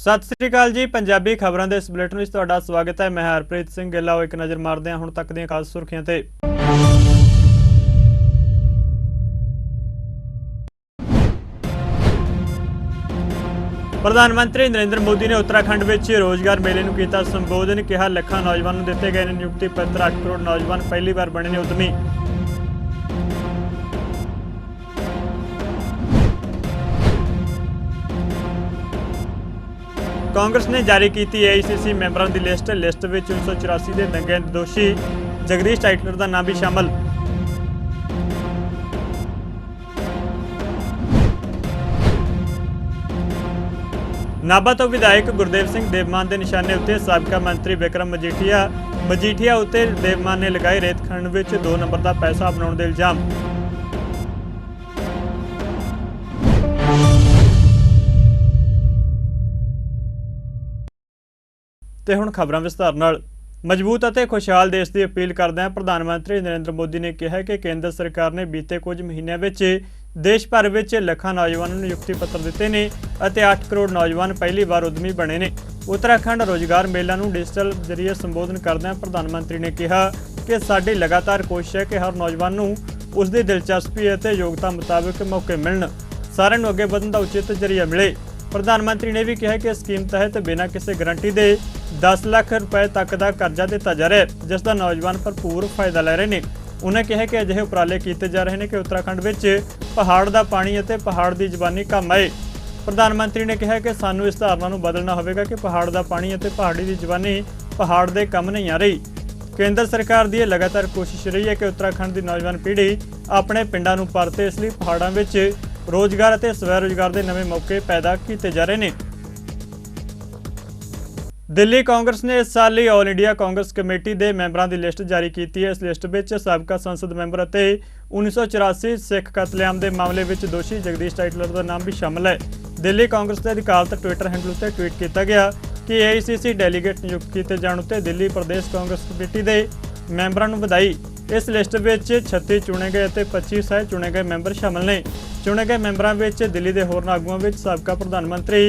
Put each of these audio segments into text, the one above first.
सत श्री अकाल जी। पंजाबी खबरों के इस बुलेटिन में तुहाडा स्वागत है। मैं हरप्रीत सिंह गिल्ला। एक नज़र मारते हैं हुण तक दी खास सुर्खियां ते। प्रधानमंत्री नरेंद्र मोदी ने उत्तराखंड में रोजगार मेले नूं कीता संबोधन। कहा लखां नौजवानों नूं दिते गए ने नियुक्ति पत्र। 8 करोड़ नौजवान पहली बार बने ने उद्यमी। कांग्रेस ने जारी की AICC मैंबरों की लिस्ट में 1984 के दंगे दोषी जगदीश टाइटलर का नाम भी शामिल। नाभा तो विधायक गुरदेव सिंह देवमान के निशाने उत्ते साबका मंत्री विक्रम मजीठिया उत्ते देवमान ने लगाए रेत खनन में 2 नंबर का पैसा बनाने के इल्जाम। ਤੇ ਹੁਣ ਖਬਰਾਂ ਵਿਸਤਾਰ ਨਾਲ। ਮਜ਼ਬੂਤ ਅਤੇ ਖੁਸ਼ਹਾਲ ਦੇਸ਼ ਦੀ ਅਪੀਲ ਕਰਦਿਆਂ ਪ੍ਰਧਾਨ ਮੰਤਰੀ ਨਰਿੰਦਰ ਮੋਦੀ ਨੇ ਕਿਹਾ ਕਿ ਕੇਂਦਰ ਸਰਕਾਰ ਨੇ ਬੀਤੇ ਕੁਝ ਮਹੀਨਿਆਂ ਵਿੱਚ ਦੇਸ਼ ਭਰ ਵਿੱਚ ਲੱਖਾਂ ਨੌਜਵਾਨਾਂ ਨੂੰ ਨਿਯੁਕਤੀ ਪੱਤਰ ਦਿੱਤੇ ਨੇ ਅਤੇ 8 ਕਰੋੜ ਨੌਜਵਾਨ ਪਹਿਲੀ ਵਾਰ ਉਦਮੀ ਬਣੇ ਨੇ। ਉੱਤਰਾਖੰਡ ਰੋਜ਼ਗਾਰ ਮੇਲਾ ਨੂੰ ਡਿਜੀਟਲ ਜ਼ਰੀਏ ਸੰਬੋਧਨ ਕਰਦਿਆਂ ਪ੍ਰਧਾਨ ਮੰਤਰੀ ਨੇ ਕਿਹਾ ਕਿ ਸਾਡੀ ਲਗਾਤਾਰ ਕੋਸ਼ਿਸ਼ ਹੈ ਕਿ ਹਰ ਨੌਜਵਾਨ ਨੂੰ ਉਸ ਦੀ ਦਿਲਚਸਪੀ ਅਤੇ ਯੋਗਤਾ ਮੁਤਾਬਕ ਮੌਕੇ ਮਿਲਣ, ਸਾਰਿਆਂ ਨੂੰ ਅੱਗੇ ਵਧਣ ਦਾ ਉਚਿਤ ਜ਼ਰੀਆ ਮਿਲੇ। प्रधान मंत्री ने भी कहा कि स्कीम तहत बिना किसी गारंटी के 10 लाख रुपए तक का करजा दिता जा रहा है, जिसका नौजवान भरपूर फायदा ले रहे हैं। उन्हें कहा कि अजिहे उपराले किए जा रहे हैं कि उत्तराखंड में पहाड़ का पानी और पहाड़ की जबानी काम आए। प्रधान मंत्री ने कहा कि सानू इस धारणा को बदलना होगा कि पहाड़ का पानी और पहाड़ी की जबानी पहाड़ के कम नहीं आ रही। केंद्र सरकार की लगातार कोशिश रही है कि उत्तराखंड की नौजवान पीढ़ी अपने पिंडां नूं परते, इसलिए पहाड़ों में रोजगार और स्वै रोजगार के नवे मौके पैदा किए जा रहे हैं। दिल्ली कांग्रेस ने इस साल ही ऑल इंडिया कांग्रेस कमेटी के मैंबरों की लिस्ट जारी की है। इस लिस्ट में साबका संसद मैंबर और 1984 सिख कतलेआम के मामले में दोषी जगदीश टाइटलर का नाम भी शामिल है। दिल्ली कांग्रेस के अधिकारत ट्विटर हैंडल उत्ते ट्वीट किया गया कि AICC डेलीगेट नियुक्त किए जाने उत्ते दिल्ली प्रदेश कांग्रेस कमेटी के मैंबरों को बधाई। इस लिस्ट में 36 चुने गए और 25 सह चुने गए मैंबर शामिल ने। चुने गए मैंबरों में दिल्ली के होरन आगुओं में साबका प्रधानमंत्री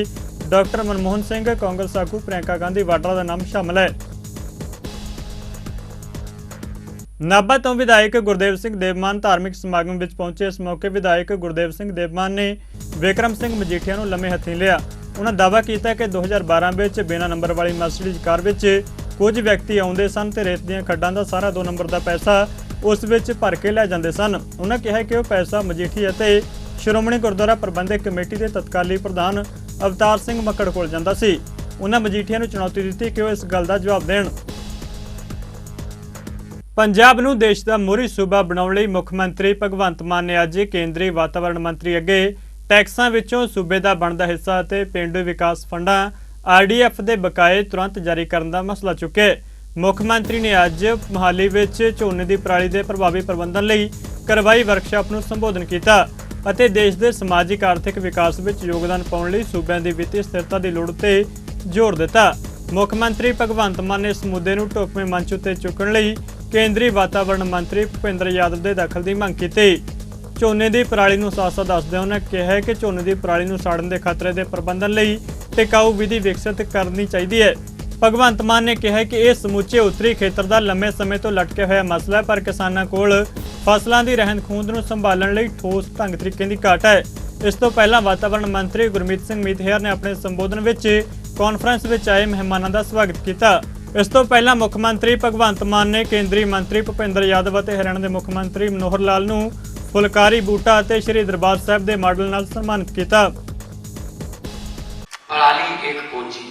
डॉक्टर मनमोहन सिंह, कांग्रेस आगू प्रियंका गांधी वाड्रा का नाम शामिल है। नाभा तो विधायक गुरदेव सिंह देवमान धार्मिक समागम में पहुंचे। इस मौके विधायक गुरदेव सिंह देवमान ने विक्रम सिंह मजीठिया को लम्हे हथी लिया। उन्होंने दावा किया कि 2012 में बिना नंबर वाली मर्सिडीज कार में कुछ व्यक्ति आते सन तो रेत दी खड्डां का सारा 2 नंबर का पैसा उस भर के लै जाते सन। उन्होंने कहा कि वह पैसा मजीठिया ते श्रोमणी गुरुद्वारा प्रबंधक कमेटी के तत्काली प्रधान अवतार सिंह मक्कड़ कोल जांदा सी। उन्होंने मजीठिया नूं चुनौती दी कि वह इस गल का जवाब देण। पंजाब नूं देश का मोहरी सूबा बनाउण लई मुख मंत्री भगवंत मान ने अज केंद्रीय वातावरण मंत्री अगे टैक्सां विचों सूबे का बनदा हिस्सा ते पेंडू विकास फंडां RDF के बकाए तुरंत जारी करने का मसला चुके। मुख मंत्री ने अज मोहाली में झोने की पराली के प्रभावी प्रबंधन लई करवाई वर्कशाप नूं संबोधन किया और देश के समाजिक आर्थिक विकास में योगदान पाउण लई सूबे की वित्तीय स्थिरता की लोड़ ते जोर दिता। मुख मंत्री भगवंत मान ने इस मुद्दे नूं ढुकवें मंच उत्ते चुकण लई केंद्रीय वातावरण मंत्री भुपेंद्र यादव के दखल की मंग की। झोने की पराली नूं सासा दसदे उन्होंने कहा कि झोने की पराली नूं साड़न के खतरे के प्रबंधन लई टिकाऊ विधि विकसित करनी चाहिए है। भगवंत मान ने कहा कि यह समूचे उत्तरी खेत्र का लंबे समय तो लटके हुआ मसला है, पर किसानों कोल फसलों की रहंद खूंद नूं संभालण लई ठोस ढंग तरीके की घाट है। इस तो पहला वातावरण मंत्री गुरमीत सिंह मीतहेर ने अपने संबोधन में कॉन्फ्रेंस में आए मेहमानों का स्वागत किया। इस तो पहला मुख मंत्री भगवंत मान ने केंद्रीय मंत्री भुपेंद्र यादव और हरियाणा के मुख मंत्री मनोहर लाल नूं फुलकारी बूटा और श्री दरबार साहब के मॉडल नाल सन्मानित किया। पराली एक पूंजी,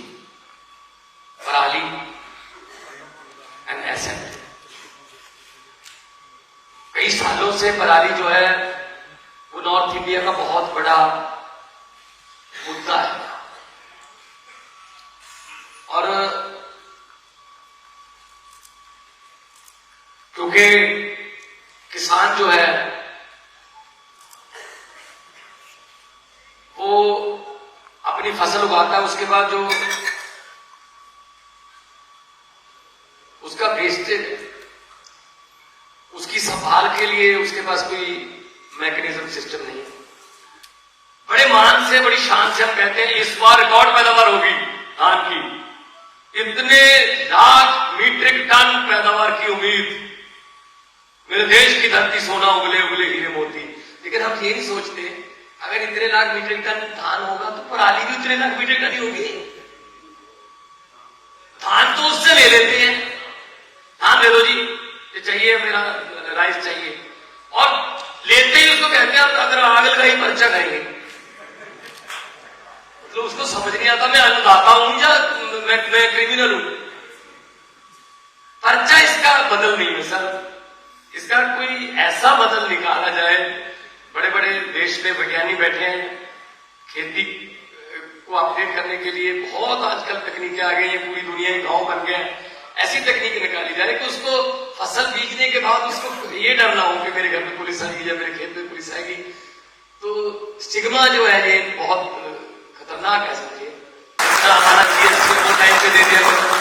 पराली एन एसेट। कई सालों से पराली जो है वो नॉर्थ इंडिया का बहुत बड़ा मुद्दा है और क्योंकि किसान जो है वो अपनी फसल उगाता है, उसके बाद जो उसका वेस्टेज, उसकी संभाल के लिए उसके पास कोई मैकेनिज्म सिस्टम नहीं है। बड़े मान से, बड़ी शान से हम कहते हैं इस बार रिकॉर्ड पैदावार होगी। धान की, इतने लाख मीट्रिक टन पैदावार की उम्मीद, मेरे देश की धरती सोना उगले उगले हीरे मोती। लेकिन हम ये नहीं सोचते, अगर इतने लाख मीट्रिक टन धान होगा तो पराली भी उतने लाख मीट्रिक टन ही होगी। धान तो उससे ले लेते हैं, धान दे दो जी, ये चाहिए, मेरा राइस चाहिए, और लेते ही उसको कहते हैं अगर आग लगाई पर्चा करेंगे। मतलब उसको समझ नहीं आता मैं अन्नदाता हूं या मैं क्रिमिनल हूं। पर्चा इसका बदल नहीं है सर, इसका कोई ऐसा बदल निकाला जाए। बड़े बड़े देश में वैज्ञानिक बैठे हैं, खेती को अपडेट करने के लिए बहुत आजकल तकनीकें आ गई हैं, पूरी दुनिया ही गांव बन गया है। ऐसी तकनीक निकाली जाए कि उसको फसल बीजने के बाद उसको ये डर ना हो कि मेरे घर में पुलिस आएगी या मेरे खेत में पुलिस आएगी। तो स्टिग्मा जो है ये बहुत खतरनाक है समझिए। हमारा जीएसटी वो टाइम पे दे दिया करो,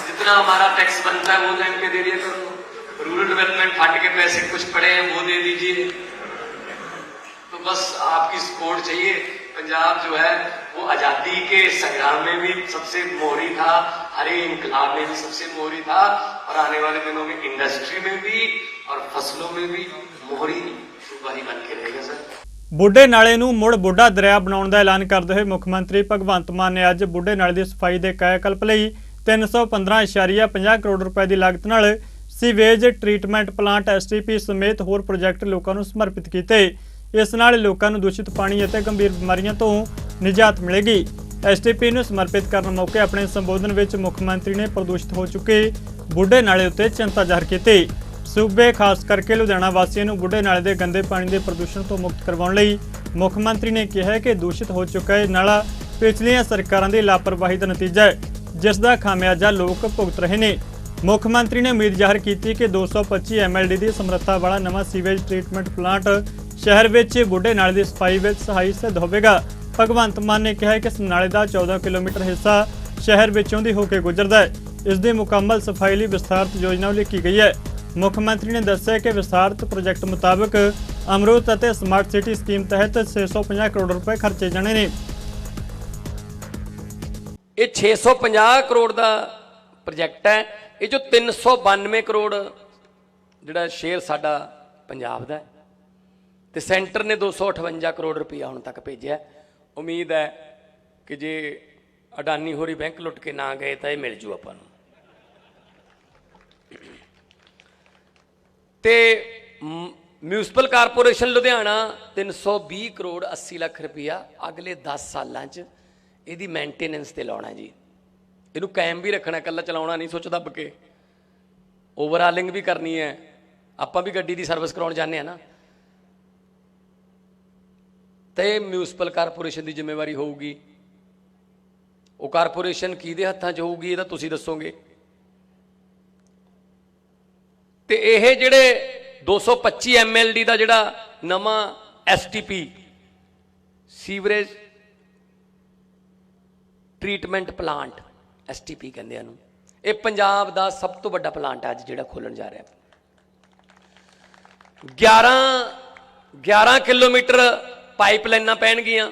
जितना हमारा टैक्स बनता है वो टाइम पे दे दिया करो, रूरल डेवलपमेंट फंड के पैसे कुछ पड़े हैं वो दे दीजिए, तो बस आपकी सपोर्ट चाहिए। पंजाब जो है वो आजादी के संग्राम में भी सबसे मोहरी था, हरे इनकलाब में भी सबसे मोहरी था, और आने वाले दिनों में इंडस्ट्री में भी और फसलों में भी मोहरी सूबा ही बन के रहेगा सर। ਬੁੱਢੇ ਨਾਲੇ ਨੂੰ ਮੁੜ ਬੁੱਢਾ ਦਰਿਆ ਬਣਾਉਣ ਦਾ ਐਲਾਨ ਕਰਦੇ ਹੋਏ ਮੁੱਖ ਮੰਤਰੀ ਭਗਵੰਤ ਮਾਨ ਨੇ ਅੱਜ ਬੁੱਢੇ ਨਾਲੇ ਦੀ ਸਫਾਈ ਦੇ ਕਾਇਆਕਲਪ ਲਈ 315.50 ਕਰੋੜ ਰੁਪਏ ਦੀ ਲਾਗਤ ਨਾਲ ਸੀਵੇਜ ਟ੍ਰੀਟਮੈਂਟ ਪਲਾਂਟ STP ਸਮੇਤ ਹੋਰ ਪ੍ਰੋਜੈਕਟ ਲੋਕਾਂ ਨੂੰ ਸਮਰਪਿਤ ਕੀਤੇ। ਇਸ ਨਾਲ ਲੋਕਾਂ ਨੂੰ ਦੂਸ਼ਿਤ ਪਾਣੀ ਅਤੇ ਗੰਭੀਰ ਬਿਮਾਰੀਆਂ ਤੋਂ ਨਿਜਾਤ ਮਿਲੇਗੀ। STP ਨੂੰ ਸਮਰਪਿਤ ਕਰਨ ਮੌਕੇ ਆਪਣੇ ਸੰਬੋਧਨ ਵਿੱਚ ਮੁੱਖ ਮੰਤਰੀ ਨੇ ਪ੍ਰਦੂਸ਼ਿਤ ਹੋ ਚੁੱਕੇ ਬੁੱਢੇ ਨਾਲੇ ਉੱਤੇ ਚਿੰਤਾ ਜ਼ਾਹਰ ਕੀਤੀ। सूबे खास करके लुधियाना वासियों को बुढ़े नाले के गंदे पानी के प्रदूषण तो मुक्त करवाने लई मुख्य मंत्री ने कहा कि दूषित हो चुका है नाला पिछलियां सरकारों की लापरवाही का नतीजा है, जिसका खामियाजा लोग भुगत रहे हैं। मुख्य मंत्री ने उम्मीद जाहिर की कि 225 MLD की समर्था वाला नवा सीवेज ट्रीटमेंट प्लांट शहर में बुढ़े नाले की सफाई में सहाई सिद्ध होगा। भगवंत मान ने कहा कि इस नाले का 14 किलोमीटर हिस्सा शहर विचों दी होकर गुजरता है। इसकी मुकम्मल सफाई लिए विस्तारित योजना लिखी गई है। मुख्य मंत्री ने दस्सिया कि विस्तारित प्रोजेक्ट मुताबिक अमरूत और स्मार्ट सिटी स्कीम तहत 650 करोड़ रुपए खर्चे जाने ने। ये 650 करोड़ का प्रोजेक्ट है, ये जो 392 करोड़ जिहड़ा शेयर साडा पंजाब दा है, ते सेंटर ने 258 करोड़ रुपया हुण तक भेजिया। उम्मीद है कि जे अडानी होरी बैंक लुट के ना गए तो ये मिल जू आपां नूं। ते म्यूनसिपल कारपोरेशन लुधियाना 320 करोड़ 80 लाख रुपया अगले 10 सालों इहदी मेनटेनेंस ते लाउणा जी। इहनूं कायम भी रखना, कल्ला चलाउणा नहीं सोच दब के, ओवरहालिंग भी करनी है। आपां भी गड्डी दी सर्विस कराउण जाने हैं ना, ते म्यूनसिपल कारपोरेशन की जिम्मेवारी होगी। वो कारपोरेशन किहदे हत्थां 'च होऊगी इहदा तुसीं दस्सोगे। ते यह जिहड़े 225 MLD का जिहड़ा नवा STP sewerage treatment plant STP कहंदे इहनूं, ये पंजाब का सब तो बड़ा प्लांट है अज जिहड़ा खोलण जा रहा है। 11 किलोमीटर पाइपलाइनां पैणगियां,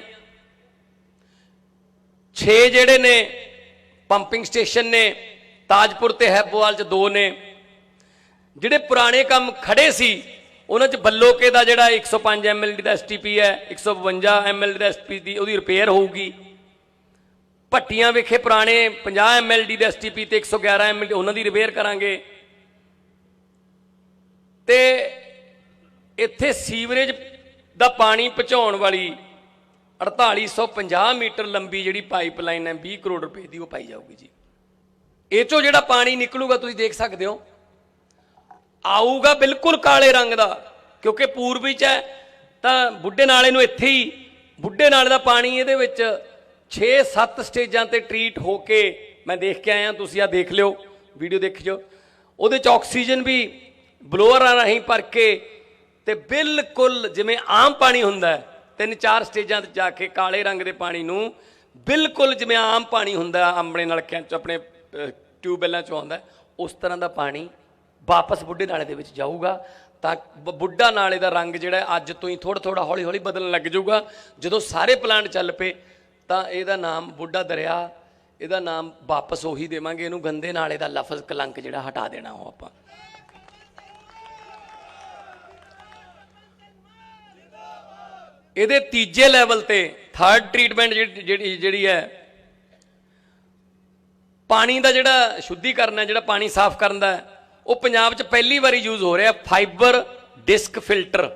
6 जिहड़े ने पंपिंग स्टेशन ने, ताजपुर ते हैबोवाल च 2 ने। जिहड़े पुराने काम खड़े सी उन्हां च बल्लोके दा जिहड़ा 105 MLD का STP है, 152 MLD का STP दी उहदी रिपेयर होगी। भट्टियां वेखे पुराने 50 MLD का STP ते 111 MLD उन्हां दी रिपेयर करांगे। ते इत्थे सीवरेज दा पानी पहुंचाउण वाली 4850 मीटर लंबी जिहड़ी पाइपलाइन है 20 करोड़ रुपए की वो पाई जाऊगी जी। इह चों जिहड़ा पानी निकलूगा तुसीं देख सकते हो, आऊगा बिल्कुल काले रंग का, क्योंकि पूर्व च है तो बुढ़े नाले नूं इत्थे ही बुढ़े नाले का पानी ये 6-7 स्टेजां ते ट्रीट होके मैं देख के आया, तुसीं आ देख लियो, वीडियो देखियो। उहदे च ऑक्सीजन भी ब्लोअर राहीं भर के ते बिल्कुल जिवें आम पानी हुंदा है 3-4 स्टेजां ते जाके काले रंग के पानी नूं बिल्कुल जिवें आम पानी हुंदा अपने नलकिਆਂ ਚ अपने ट्यूबवैलों चों आउंदा उस तरह का पानी वापस बुढ़े नाले दे विच जाऊगा। तां बुढ़ा नाले का रंग जिहड़ा अज तो ही थोड़ा थोड़ा हौली हौली बदलण लग जाऊगा। जदों सारे प्लांट चल पे ਤਾਂ ਇਹਦਾ ਨਾਮ ਬੁੱਢਾ ਦਰਿਆ, ਇਹਦਾ ਨਾਮ ਵਾਪਸ ਉਹੀ ਦੇਵਾਂਗੇ, ਇਹਨੂੰ ਗੰਦੇ ਨਾਲੇ ਦਾ ਲਫ਼ਜ਼ ਕਲੰਕ ਜਿਹੜਾ ਹਟਾ ਦੇਣਾ ਉਹ ਆਪਾਂ। ਇਹਦੇ ਤੀਜੇ ਲੈਵਲ ਤੇ ਥਰਡ ਟ੍ਰੀਟਮੈਂਟ ਜਿਹੜੀ ਹੈ ਪਾਣੀ ਦਾ ਜਿਹੜਾ ਸ਼ੁੱਧੀਕਰਨ ਹੈ, ਜਿਹੜਾ ਪਾਣੀ ਸਾਫ਼ ਕਰਨ ਦਾ, ਉਹ ਪੰਜਾਬ 'ਚ ਪਹਿਲੀ ਵਾਰੀ ਯੂਜ਼ ਹੋ ਰਿਹਾ ਫਾਈਬਰ ਡਿਸਕ ਫਿਲਟਰ।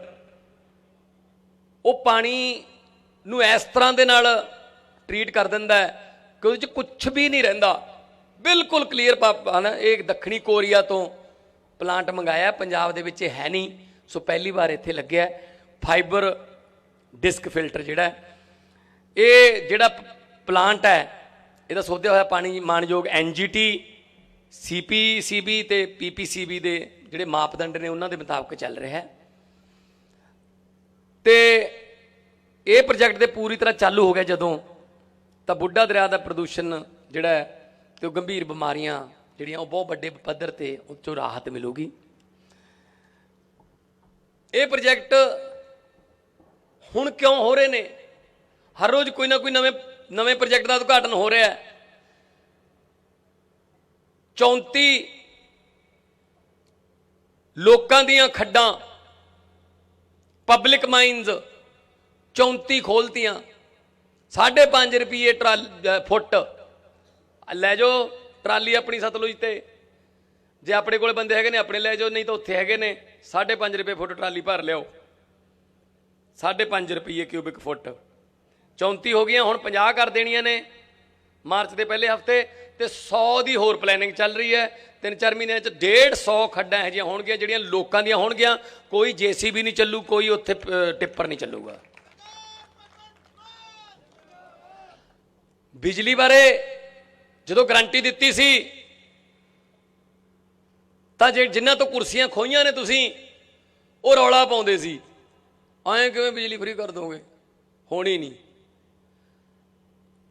ਉਹ ਪਾਣੀ ਨੂੰ ਇਸ ਤਰ੍ਹਾਂ ਦੇ ਨਾਲ ਟਰੀਟ ਕਰ ਦਿੰਦਾ ਹੈ ਕਿ ਉਹਦੇ 'ਚ ਕੁਝ ਵੀ ਨਹੀਂ ਰਹਿੰਦਾ, ਬਿਲਕੁਲ ਕਲੀਅਰ ਪਾਣੀ। ਇਹ ਦੱਖਣੀ ਕੋਰੀਆ ਤੋਂ ਪਲਾਂਟ ਮੰਗਾਇਆ, ਪੰਜਾਬ ਦੇ ਵਿੱਚ ਹੈ ਨਹੀਂ, ਸੋ ਪਹਿਲੀ ਵਾਰ ਇੱਥੇ ਲੱਗਿਆ ਫਾਈਬਰ ਡਿਸਕ ਫਿਲਟਰ। ਜਿਹੜਾ ਇਹ ਜਿਹੜਾ ਪਲਾਂਟ ਹੈ, ਇਹਦਾ ਸੋਧਿਆ ਹੋਇਆ ਪਾਣੀ ਮਾਨਯੋਗ NGT, CPCB ਤੇ PPCB ਦੇ ਜਿਹੜੇ ਮਾਪਦੰਡ ਨੇ ਉਹਨਾਂ ਦੇ ਮੁਤਾਬਕ ਚੱਲ ਰਿਹਾ ਹੈ। ਤੇ ਇਹ ਪ੍ਰੋਜੈਕਟ ਦੇ ਪੂਰੀ ਤਰ੍ਹਾਂ ਚਾਲੂ ਹੋ ਗਿਆ ਜਦੋਂ, ਤਾਂ ਬੁੱਢਾ ਦਰਿਆ ਦਾ ਪ੍ਰਦੂਸ਼ਣ ਜਿਹੜਾ ਹੈ ਤੇ ਉਹ ਗੰਭੀਰ ਬਿਮਾਰੀਆਂ ਜਿਹੜੀਆਂ ਉਹ ਬਹੁਤ ਵੱਡੇ ਪੱਧਰ ਤੇ ਉਹ 'ਚੋਂ ਰਾਹਤ ਮਿਲੂਗੀ। ਇਹ ਪ੍ਰੋਜੈਕਟ ਹੁਣ ਕਿਉਂ ਹੋ ਰਹੇ ਨੇ? ਹਰ ਰੋਜ਼ ਕੋਈ ਨਾ ਕੋਈ ਨਵੇਂ ਪ੍ਰੋਜੈਕਟ ਦਾ ਉਦਘਾਟਨ ਹੋ ਰਿਹਾ ਹੈ। 34 ਲੋਕਾਂ ਦੀਆਂ ਖੱਡਾਂ, ਪਬਲਿਕ ਮਾਈਨਸ 34 ਖੋਲਤੀਆਂ, 5.5 ਰੁਪਏ ਫੁੱਟ। ਲੈ ਜਾਓ ਟਰਾਲੀ ਆਪਣੀ ਸਤਲੁਜ ਤੇ, ਜੇ ਆਪਣੇ ਕੋਲ ਬੰਦੇ ਹੈਗੇ ਨੇ ਆਪਣੇ ਲੈ ਜਾਓ, ਨਹੀਂ ਤਾਂ ਉੱਥੇ ਹੈਗੇ ਨੇ 5.5 ਰੁਪਏ ਫੁੱਟ ਟਰਾਲੀ ਭਰ ਲਿਓ, 5.5 ਰੁਪਏ ਕਿਊਬਿਕ ਫੁੱਟ। 34 ਹੋ ਗਈਆਂ, ਹੁਣ 50 ਕਰ ਦੇਣੀਆਂ ਨੇ ਮਾਰਚ ਦੇ ਪਹਿਲੇ ਹਫਤੇ, ਤੇ 100 ਦੀ ਹੋਰ ਪਲੈਨਿੰਗ ਚੱਲ ਰਹੀ ਹੈ। 3-4 ਮਹੀਨਿਆਂ 'ਚ 150 ਖੱਡਾਂ ਇਹੋ ਜਿਹੀਆਂ ਹੋਣਗੀਆਂ ਜਿਹੜੀਆਂ ਲੋਕਾਂ ਦੀਆਂ ਹੋਣਗੀਆਂ। ਕੋਈ JCB ਨਹੀਂ ਚੱਲੂ, ਕੋਈ ਉੱਥੇ ਟਿੱਪਰ ਨਹੀਂ ਚੱਲੂਗਾ। ਬਿਜਲੀ ਬਾਰੇ ਜਦੋਂ ਗਰੰਟੀ ਦਿੱਤੀ ਸੀ ਤਾਂ ਜਿਨ੍ਹਾਂ ਤੋਂ ਕੁਰਸੀਆਂ ਖੋਈਆਂ ਨੇ ਤੁਸੀਂ, ਉਹ ਰੌਲਾ ਪਾਉਂਦੇ ਸੀ, ਐਂ ਕਿਵੇਂ ਬਿਜਲੀ ਫ੍ਰੀ ਕਰ ਦੋਗੇ? ਹੋਣੀ ਨਹੀਂ।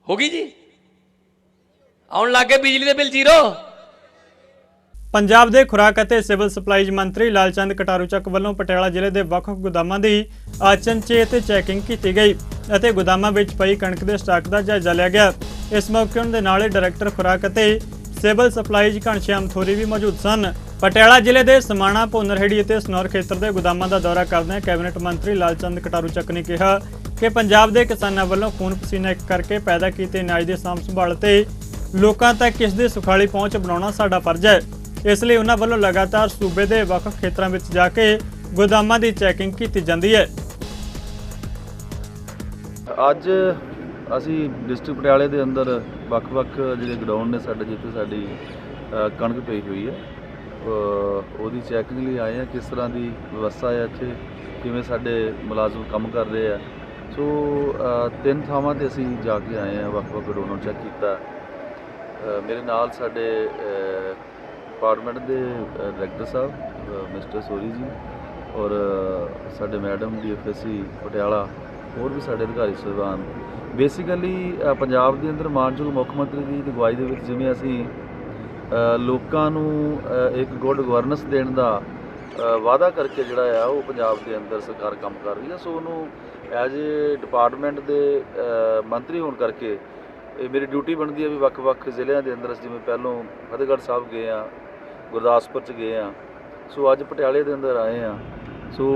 ਹੋ ਗਈ ਜੀ, ਆਉਣ ਲੱਗ ਗਏ ਬਿਜਲੀ ਦੇ ਬਿੱਲ ਜ਼ੀਰੋ। ਪੰਜਾਬ ਦੇ ਖੁਰਾਕ ਅਤੇ ਸਿਵਲ ਸਪਲਾਈਜ਼ ਮੰਤਰੀ ਲਾਲਚੰਦ ਕਟਾਰੂ ਚੱਕ ਵੱਲੋਂ ਪਟਿਆਲਾ ਜ਼ਿਲ੍ਹੇ ਦੇ ਵੱਖ-ਵੱਖ ਗੋਦਾਮਾਂ ਦੀ ਅਚਨਚੇਤ ਚੈਕਿੰਗ ਕੀਤੀ ਗਈ ਅਤੇ ਗੋਦਾਮਾਂ ਵਿੱਚ ਪਈ ਕਣਕ ਦੇ ਸਟਾਕ ਦਾ ਜਾਇਜ਼ਾ ਲਿਆ ਗਿਆ। ਇਸ ਮੌਕੇ ਉਹਨਾਂ ਦੇ ਨਾਲ ਡਾਇਰੈਕਟਰ ਖੁਰਾਕ ਅਤੇ ਸਿਵਲ ਸਪਲਾਈਜ਼ ਘਣਸ਼ਿਆਮ ਥੋਰੀ ਵੀ ਮੌਜੂਦ ਸਨ। ਪਟਿਆਲਾ ਜ਼ਿਲ੍ਹੇ ਦੇ ਸਮਾਣਾ, ਭੁੰਨਰਹੇੜੀ ਅਤੇ ਸਨੌਰ ਖੇਤਰ ਦੇ ਗੋਦਾਮਾਂ ਦਾ ਦੌਰਾ ਕਰਦਿਆਂ ਕੈਬਨਿਟ ਮੰਤਰੀ ਲਾਲਚੰਦ ਕਟਾਰੂ ਚੱਕ ਨੇ ਕਿਹਾ ਕਿ ਪੰਜਾਬ ਦੇ ਕਿਸਾਨਾਂ ਵੱਲੋਂ ਖੂਨ ਪਸੀਨਾ ਇੱਕ ਕਰਕੇ ਪੈਦਾ ਕੀਤੇ ਅਨਾਜ ਦੇ ਸਾਂਭ ਸੰਭਾਲ ਤੇ ਲੋਕਾਂ ਤੱਕ ਇਸ ਦੀ ਸੁਖਾਲੀ ਪਹੁੰਚ ਬਣਾਉਣਾ ਸਾਡਾ ਫਰਜ਼ ਹੈ। ਇਸ ਲਈ ਉਹਨਾਂ ਵੱਲੋਂ ਲਗਾਤਾਰ ਸੂਬੇ ਦੇ ਵੱਖ ਖੇਤਰਾਂ ਵਿੱਚ ਜਾ ਕੇ ਗੋਦਾਮਾਂ ਦੀ ਚੈਕਿੰਗ ਕੀਤੀ ਜਾਂਦੀ ਹੈ। ਅੱਜ ਅਸੀਂ ਡਿਸਟ੍ਰਿਕਟ ਪਟਿਆਲੇ ਦੇ ਅੰਦਰ ਵੱਖ-ਵੱਖ ਜਿਹੜੇ ਗਡਾਊਨ ਨੇ ਸਾਡੇ, ਜਿੱਥੇ ਸਾਡੀ ਕਣਕ ਪਈ ਹੋਈ ਹੈ, ਉਹਦੀ ਚੈਕਿੰਗ ਲਈ ਆਏ ਹਾਂ। ਕਿਸ ਤਰ੍ਹਾਂ ਦੀ ਵਿਵਸਥਾ ਹੈ ਇੱਥੇ, ਕਿਵੇਂ ਸਾਡੇ ਮੁਲਾਜ਼ਮ ਕੰਮ ਕਰ ਰਹੇ ਆ। ਸੋ 3 ਥਾਵਾਂ 'ਤੇ ਅਸੀਂ ਜਾ ਕੇ ਆਏ ਹਾਂ, ਵੱਖ-ਵੱਖ ਗਡਾਊਨ ਨੂੰ ਚੈੱਕ ਕੀਤਾ। ਮੇਰੇ ਨਾਲ ਸਾਡੇ ਡਿਪਾਰਟਮੈਂਟ ਦੇ ਡਾਇਰੈਕਟਰ ਸਾਹਿਬ ਮਿਸਟਰ ਸੋਰੀ ਜੀ, ਔਰ ਸਾਡੇ ਮੈਡਮ DFSC ਪਟਿਆਲਾ, ਹੋਰ ਵੀ ਸਾਡੇ ਅਧਿਕਾਰੀ ਸਾਹਿਬਾਨ। ਬੇਸਿਕਲੀ ਪੰਜਾਬ ਦੇ ਅੰਦਰ ਮਾਨਯੋਗ ਮੁੱਖ ਮੰਤਰੀ ਦੀ ਅਗਵਾਈ ਦੇ ਵਿੱਚ ਜਿਵੇਂ ਅਸੀਂ ਲੋਕਾਂ ਨੂੰ ਇੱਕ ਗੁੱਡ ਗਵਰਨੈਂਸ ਦੇਣ ਦਾ ਵਾਅਦਾ ਕਰਕੇ ਜਿਹੜਾ ਆ ਉਹ ਪੰਜਾਬ ਦੇ ਅੰਦਰ ਸਰਕਾਰ ਕੰਮ ਕਰ ਰਹੀ ਹੈ। ਸੋ ਉਹਨੂੰ ਐਜ਼ ਏ ਡਿਪਾਰਟਮੈਂਟ ਦੇ ਮੰਤਰੀ ਹੋਣ ਕਰਕੇ ਇਹ ਮੇਰੀ ਡਿਊਟੀ ਬਣਦੀ ਹੈ ਵੀ ਵੱਖ-ਵੱਖ ਜ਼ਿਲ੍ਹਿਆਂ ਦੇ ਅੰਦਰ, ਜਿਵੇਂ ਪਹਿਲੋਂ ਫਤਿਹਗੜ੍ਹ ਸਾਹਿਬ ਗਏ ਹਾਂ, ਗੁਰਦਾਸਪੁਰ 'ਚ ਗਏ ਹਾਂ, ਸੋ ਅੱਜ ਪਟਿਆਲੇ ਦੇ ਅੰਦਰ ਆਏ ਹਾਂ। ਸੋ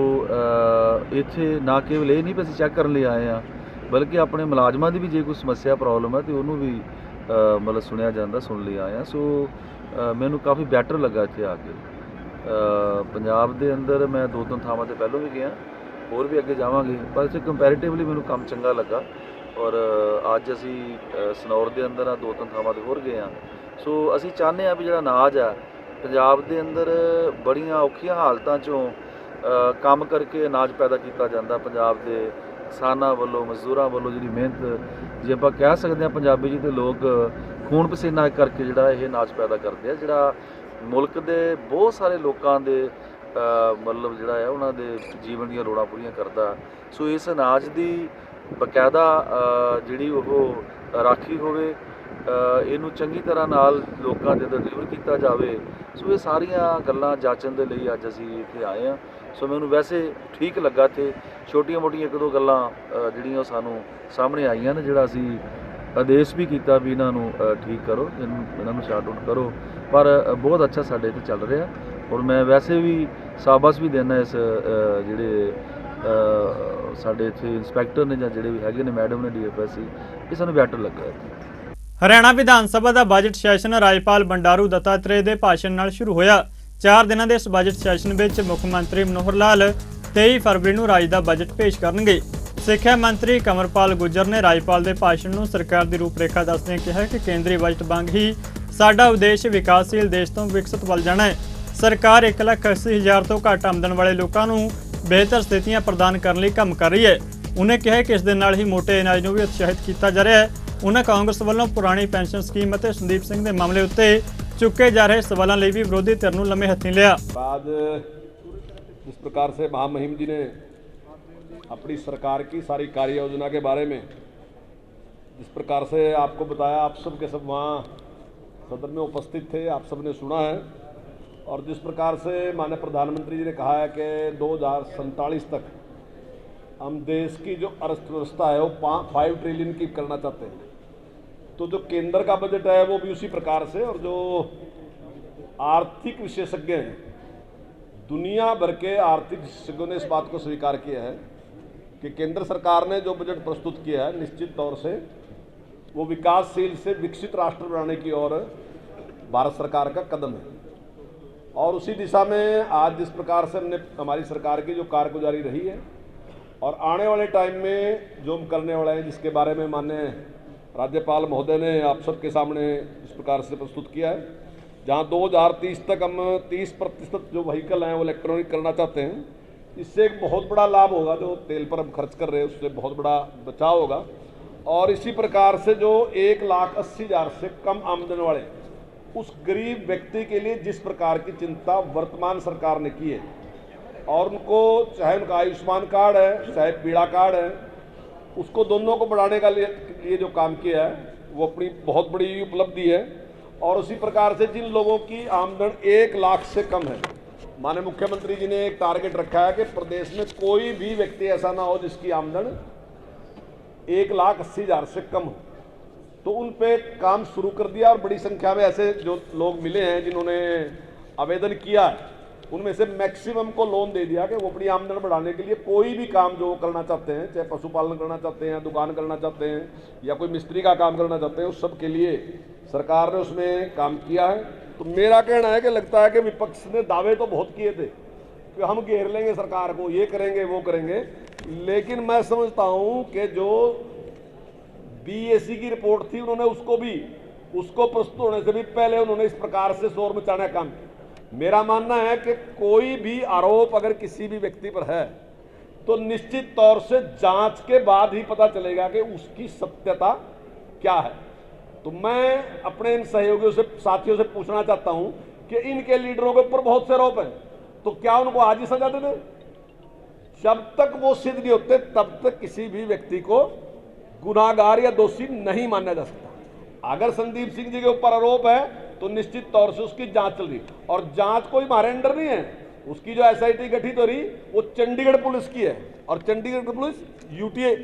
ਇੱਥੇ ਨਾ ਕੇਵਲ ਇਹ ਨਹੀਂ ਵੀ ਅਸੀਂ ਚੈੱਕ ਕਰਨ ਲਈ ਆਏ ਹਾਂ, ਬਲਕਿ ਆਪਣੇ ਮੁਲਾਜ਼ਮਾਂ ਦੀ ਵੀ ਜੇ ਕੋਈ ਸਮੱਸਿਆ ਪ੍ਰੋਬਲਮ ਹੈ ਤਾਂ ਉਹਨੂੰ ਵੀ ਮਤਲਬ ਸੁਣਿਆ ਜਾਂਦਾ, ਸੁਣ ਲਈ ਆਏ ਹਾਂ। ਸੋ ਮੈਨੂੰ ਕਾਫੀ ਬੈਟਰ ਲੱਗਾ ਇੱਥੇ ਆ ਕੇ। ਪੰਜਾਬ ਦੇ ਅੰਦਰ ਮੈਂ 2-3 ਥਾਵਾਂ 'ਤੇ ਪਹਿਲਾਂ ਵੀ ਗਿਆ, ਹੋਰ ਵੀ ਅੱਗੇ ਜਾਵਾਂਗੇ, ਪਰ ਇੱਥੇ ਕੰਪੈਰੀਟਿਵਲੀ ਮੈਨੂੰ ਕੰਮ ਚੰਗਾ ਲੱਗਾ। ਔਰ ਅੱਜ ਅਸੀਂ ਸਨੌਰ ਦੇ ਅੰਦਰ ਆ, 2-3 ਥਾਵਾਂ 'ਤੇ ਹੋਰ ਗਏ ਹਾਂ। ਸੋ ਅਸੀਂ ਚਾਹੁੰਦੇ ਹਾਂ ਵੀ ਜਿਹੜਾ ਅਨਾਜ ਆ ਪੰਜਾਬ ਦੇ ਅੰਦਰ ਬੜੀਆਂ ਔਖੀਆਂ ਹਾਲਤਾਂ 'ਚੋਂ ਕੰਮ ਕਰਕੇ ਅਨਾਜ ਪੈਦਾ ਕੀਤਾ ਜਾਂਦਾ। ਪੰਜਾਬ ਦੇ ਕਿਸਾਨਾਂ ਵੱਲੋਂ, ਮਜ਼ਦੂਰਾਂ ਵੱਲੋਂ ਜਿਹੜੀ ਮਿਹਨਤ, ਜੇ ਆਪਾਂ ਕਹਿ ਸਕਦੇ ਹਾਂ ਪੰਜਾਬੀ ਜੀ, ਤੇ ਲੋਕ ਖੂਨ ਪਸੀਨਾ ਕਰਕੇ ਜਿਹੜਾ ਇਹ ਅਨਾਜ ਪੈਦਾ ਕਰਦੇ ਆ, ਜਿਹੜਾ ਮੁਲਕ ਦੇ ਬਹੁਤ ਸਾਰੇ ਲੋਕਾਂ ਦੇ ਮਤਲਬ ਜਿਹੜਾ ਹੈ ਉਹਨਾਂ ਦੇ ਜੀਵਨ ਦੀਆਂ ਲੋੜਾਂ ਪੂਰੀਆਂ ਕਰਦਾ। ਸੋ ਇਸ ਅਨਾਜ ਦੀ ਬਕਾਇਦਾ ਜਿਹੜੀ ਉਹ ਰਾਖੀ ਹੋਵੇ, ਇਹਨੂੰ ਚੰਗੀ ਤਰ੍ਹਾਂ ਨਾਲ ਲੋਕਾਂ ਦੇ ਅੰਦਰ ਡਿਲੀਵਰ ਕੀਤਾ ਜਾਵੇ। ਸੋ ਇਹ ਸਾਰੀਆਂ ਗੱਲਾਂ ਜਾਚਣ ਦੇ ਲਈ ਅੱਜ ਅਸੀਂ ਇੱਥੇ ਆਏ ਹਾਂ। ਸੋ ਮੈਨੂੰ ਵੈਸੇ ਠੀਕ ਲੱਗਾ। ਇੱਥੇ ਛੋਟੀਆਂ ਮੋਟੀਆਂ 1-2 ਗੱਲਾਂ ਜਿਹੜੀਆਂ ਉਹ ਸਾਨੂੰ ਸਾਹਮਣੇ ਆਈਆਂ ਨੇ, ਜਿਹੜਾ ਅਸੀਂ ਆਦੇਸ਼ ਵੀ ਕੀਤਾ ਵੀ ਇਹਨਾਂ ਨੂੰ ਠੀਕ ਕਰੋ, ਇਹਨਾਂ ਨੂੰ ਸ਼ਾਰਟ ਆਊਟ ਕਰੋ, ਪਰ ਬਹੁਤ ਅੱਛਾ ਸਾਡੇ ਇੱਥੇ ਚੱਲ ਰਿਹਾ। ਔਰ ਮੈਂ ਵੈਸੇ ਵੀ ਸ਼ਾਬਾਸ਼ ਵੀ ਦੇਣਾ ਇਸ ਜਿਹੜੇ ਸਾਡੇ ਇੱਥੇ ਇੰਸਪੈਕਟਰ ਨੇ ਜਾਂ ਜਿਹੜੇ ਵੀ ਹੈਗੇ ਨੇ, ਮੈਡਮ ਨੇ, DFSC, ਇਹ ਸਾਨੂੰ ਬੈਟਰ ਲੱਗਿਆ ਇੱਥੇ। ਹਰਿਆਣਾ ਵਿਧਾਨ ਸਭਾ ਦਾ ਬਜਟ ਸੈਸ਼ਨ ਰਾਜਪਾਲ ਬੰਡਾਰੂ ਦੱਤਾਤਰੇయ ਦੇ ਭਾਸ਼ਣ ਨਾਲ ਸ਼ੁਰੂ ਹੋਇਆ। 4 ਦਿਨਾਂ ਦੇ ਇਸ ਬਜਟ ਸੈਸ਼ਨ ਵਿੱਚ ਮੁੱਖ ਮੰਤਰੀ ਮਨੋਹਰ ਲਾਲ 23 ਫਰਵਰੀ ਨੂੰ ਰਾਜ ਦਾ ਬਜਟ ਪੇਸ਼ ਕਰਨਗੇ। ਸਿੱਖਿਆ ਮੰਤਰੀ ਕੰਵਰਪਾਲ ਗੁੱਜਰ ਨੇ ਰਾਜਪਾਲ ਦੇ ਭਾਸ਼ਣ ਨੂੰ ਸਰਕਾਰ ਦੀ ਰੂਪਰੇਖਾ ਦੱਸਦਿਆਂ ਕਿਹਾ ਕਿ ਕੇਂਦਰੀ ਬਜਟ ਵਾਂਗ ਹੀ ਸਾਡਾ ਉਦੇਸ਼ ਵਿਕਾਸਸ਼ੀਲ ਦੇਸ਼ ਤੋਂ ਵਿਕਸਿਤ ਵੱਲ ਜਾਣਾ ਹੈ। ਸਰਕਾਰ 1,80,000 ਤੋਂ ਘੱਟ ਆਮਦਨ ਵਾਲੇ ਲੋਕਾਂ ਨੂੰ ਬਿਹਤਰ ਸਥਿਤੀਆਂ ਪ੍ਰਦਾਨ ਕਰਨ ਲਈ ਕੰਮ ਕਰ ਰਹੀ ਹੈ। ਉਹਨੇ ਕਿਹਾ ਕਿ ਇਸ ਦੇ ਨਾਲ ਹੀ ਮੋਟੇ ਅਨਾਜ ਨੂੰ ਵੀ ਉਤਸ਼ਾਹਿਤ ਕੀਤਾ ਜਾ ਰਿਹਾ ਹੈ। ਉਹਨਾਂ ਕਾਂਗਰਸ ਵੱਲੋਂ ਪੁਰਾਣੀ ਪੈਨਸ਼ਨ ਸਕੀਮ ਅਤੇ ਸੰਦੀਪ ਸਿੰਘ ਦੇ ਮਾਮਲੇ ਉੱਤੇ ਚੁੱਕੇ ਜਾ ਰਹੇ ਸਵਾਲਾਂ ਲਈ ਵੀ ਵਿਰੋਧੀ ਧਿਰ ਨੂੰ ਲੰਮੇ ਹੱਥੀਂ ਲਿਆ। आज जिस प्रकार से महामहिम जी ने अपनी सरकार की सारी कार्य योजना के बारे में जिस प्रकार से आपको बताया, आप सब के सब वहाँ सदन में उपस्थित थे, आप सब ने सुना है। और जिस प्रकार से माननीय प्रधानमंत्री जी ने कहा है कि 2047 तक हम देश की जो अर्थव्यवस्था है वो 5 ट्रिलियन की करना चाहते हैं, तो जो केंद्र का बजट है वो भी उसी प्रकार से, और जो आर्थिक विशेषज्ञ हैं, दुनिया भर के आर्थिक विशेषज्ञों ने इस बात को स्वीकार किया है कि केंद्र सरकार ने जो बजट प्रस्तुत किया है निश्चित तौर से वो विकासशील से विकसित राष्ट्र बनाने की ओर भारत सरकार का कदम है। और उसी दिशा में आज जिस प्रकार से हमने हमारी सरकार की जो कारगुजारी रही है और आने वाले टाइम में जो हम करने वाले हैं, जिसके बारे में माननीय राज्यपाल महोदय ने आप सबके सामने इस प्रकार से प्रस्तुत किया है, जहां 2030 तक हम 30% जो व्हीकल हैं वो इलेक्ट्रॉनिक करना चाहते हैं। इससे एक बहुत बड़ा लाभ होगा, जो तेल पर हम खर्च कर रहे हैं उससे बहुत बड़ा बचाव होगा। और इसी प्रकार से जो 1,80,000 से कम आमदन वाले उस गरीब व्यक्ति के लिए जिस प्रकार की चिंता वर्तमान सरकार ने की है, और उनको चाहे उनका आयुष्मान कार्ड है चाहे पीड़ा कार्ड है, उसको दोनों को बढ़ाने का लिए जो काम किया है वो अपनी बहुत बड़ी उपलब्धि है। और उसी प्रकार से जिन लोगों की आमदन 1 लाख से कम है, माननीय मुख्यमंत्री जी ने एक टारगेट रखा है कि प्रदेश में कोई भी व्यक्ति ऐसा ना हो जिसकी आमदन 1,80,000 से कम हो, तो उन पे काम शुरू कर दिया। और बड़ी संख्या में ऐसे जो लोग मिले हैं जिन्होंने आवेदन किया है, उनमें से मैक्सिमम को लोन दे दिया कि वो अपनी आमदन बढ़ाने के लिए कोई भी काम जो वो करना चाहते हैं, चाहे पशुपालन करना चाहते हैं, दुकान करना चाहते हैं या कोई मिस्त्री का काम करना चाहते हैं, उस सब के लिए सरकार ने उसमें काम किया है। तो मेरा कहना है कि लगता है कि विपक्ष ने दावे तो बहुत किए थे कि हम घेर लेंगे सरकार को, ये करेंगे वो करेंगे, लेकिन मैं समझता हूँ कि जो BAC की रिपोर्ट थी उन्होंने उसको प्रस्तुत होने से भी पहले उन्होंने इस प्रकार से शोर मचाने का काम किया। मेरा मानना है कि कोई भी आरोप अगर किसी भी व्यक्ति पर है तो निश्चित तौर से जांच के बाद ही पता चलेगा कि उसकी सत्यता क्या है। तो मैं अपने इन सहयोगियों से, साथियों से पूछना चाहता हूं कि इनके लीडरों के ऊपर बहुत से आरोप हैं, तो क्या उनको आज ही सजा दे दें? जब तक वो सिद्ध नहीं होते तब तक किसी भी व्यक्ति को गुनाहगार या दोषी नहीं माना जा सकता। अगर संदीप सिंह जी के ऊपर आरोप है तो निश्चित तौर से उसकी जांच चल रही, और जांच कोई हमारे अंडर नहीं है। उसकी जो SIT गठित हो रही वो चंडीगढ़ पुलिस की है, और चंडीगढ़ पुलिस UTA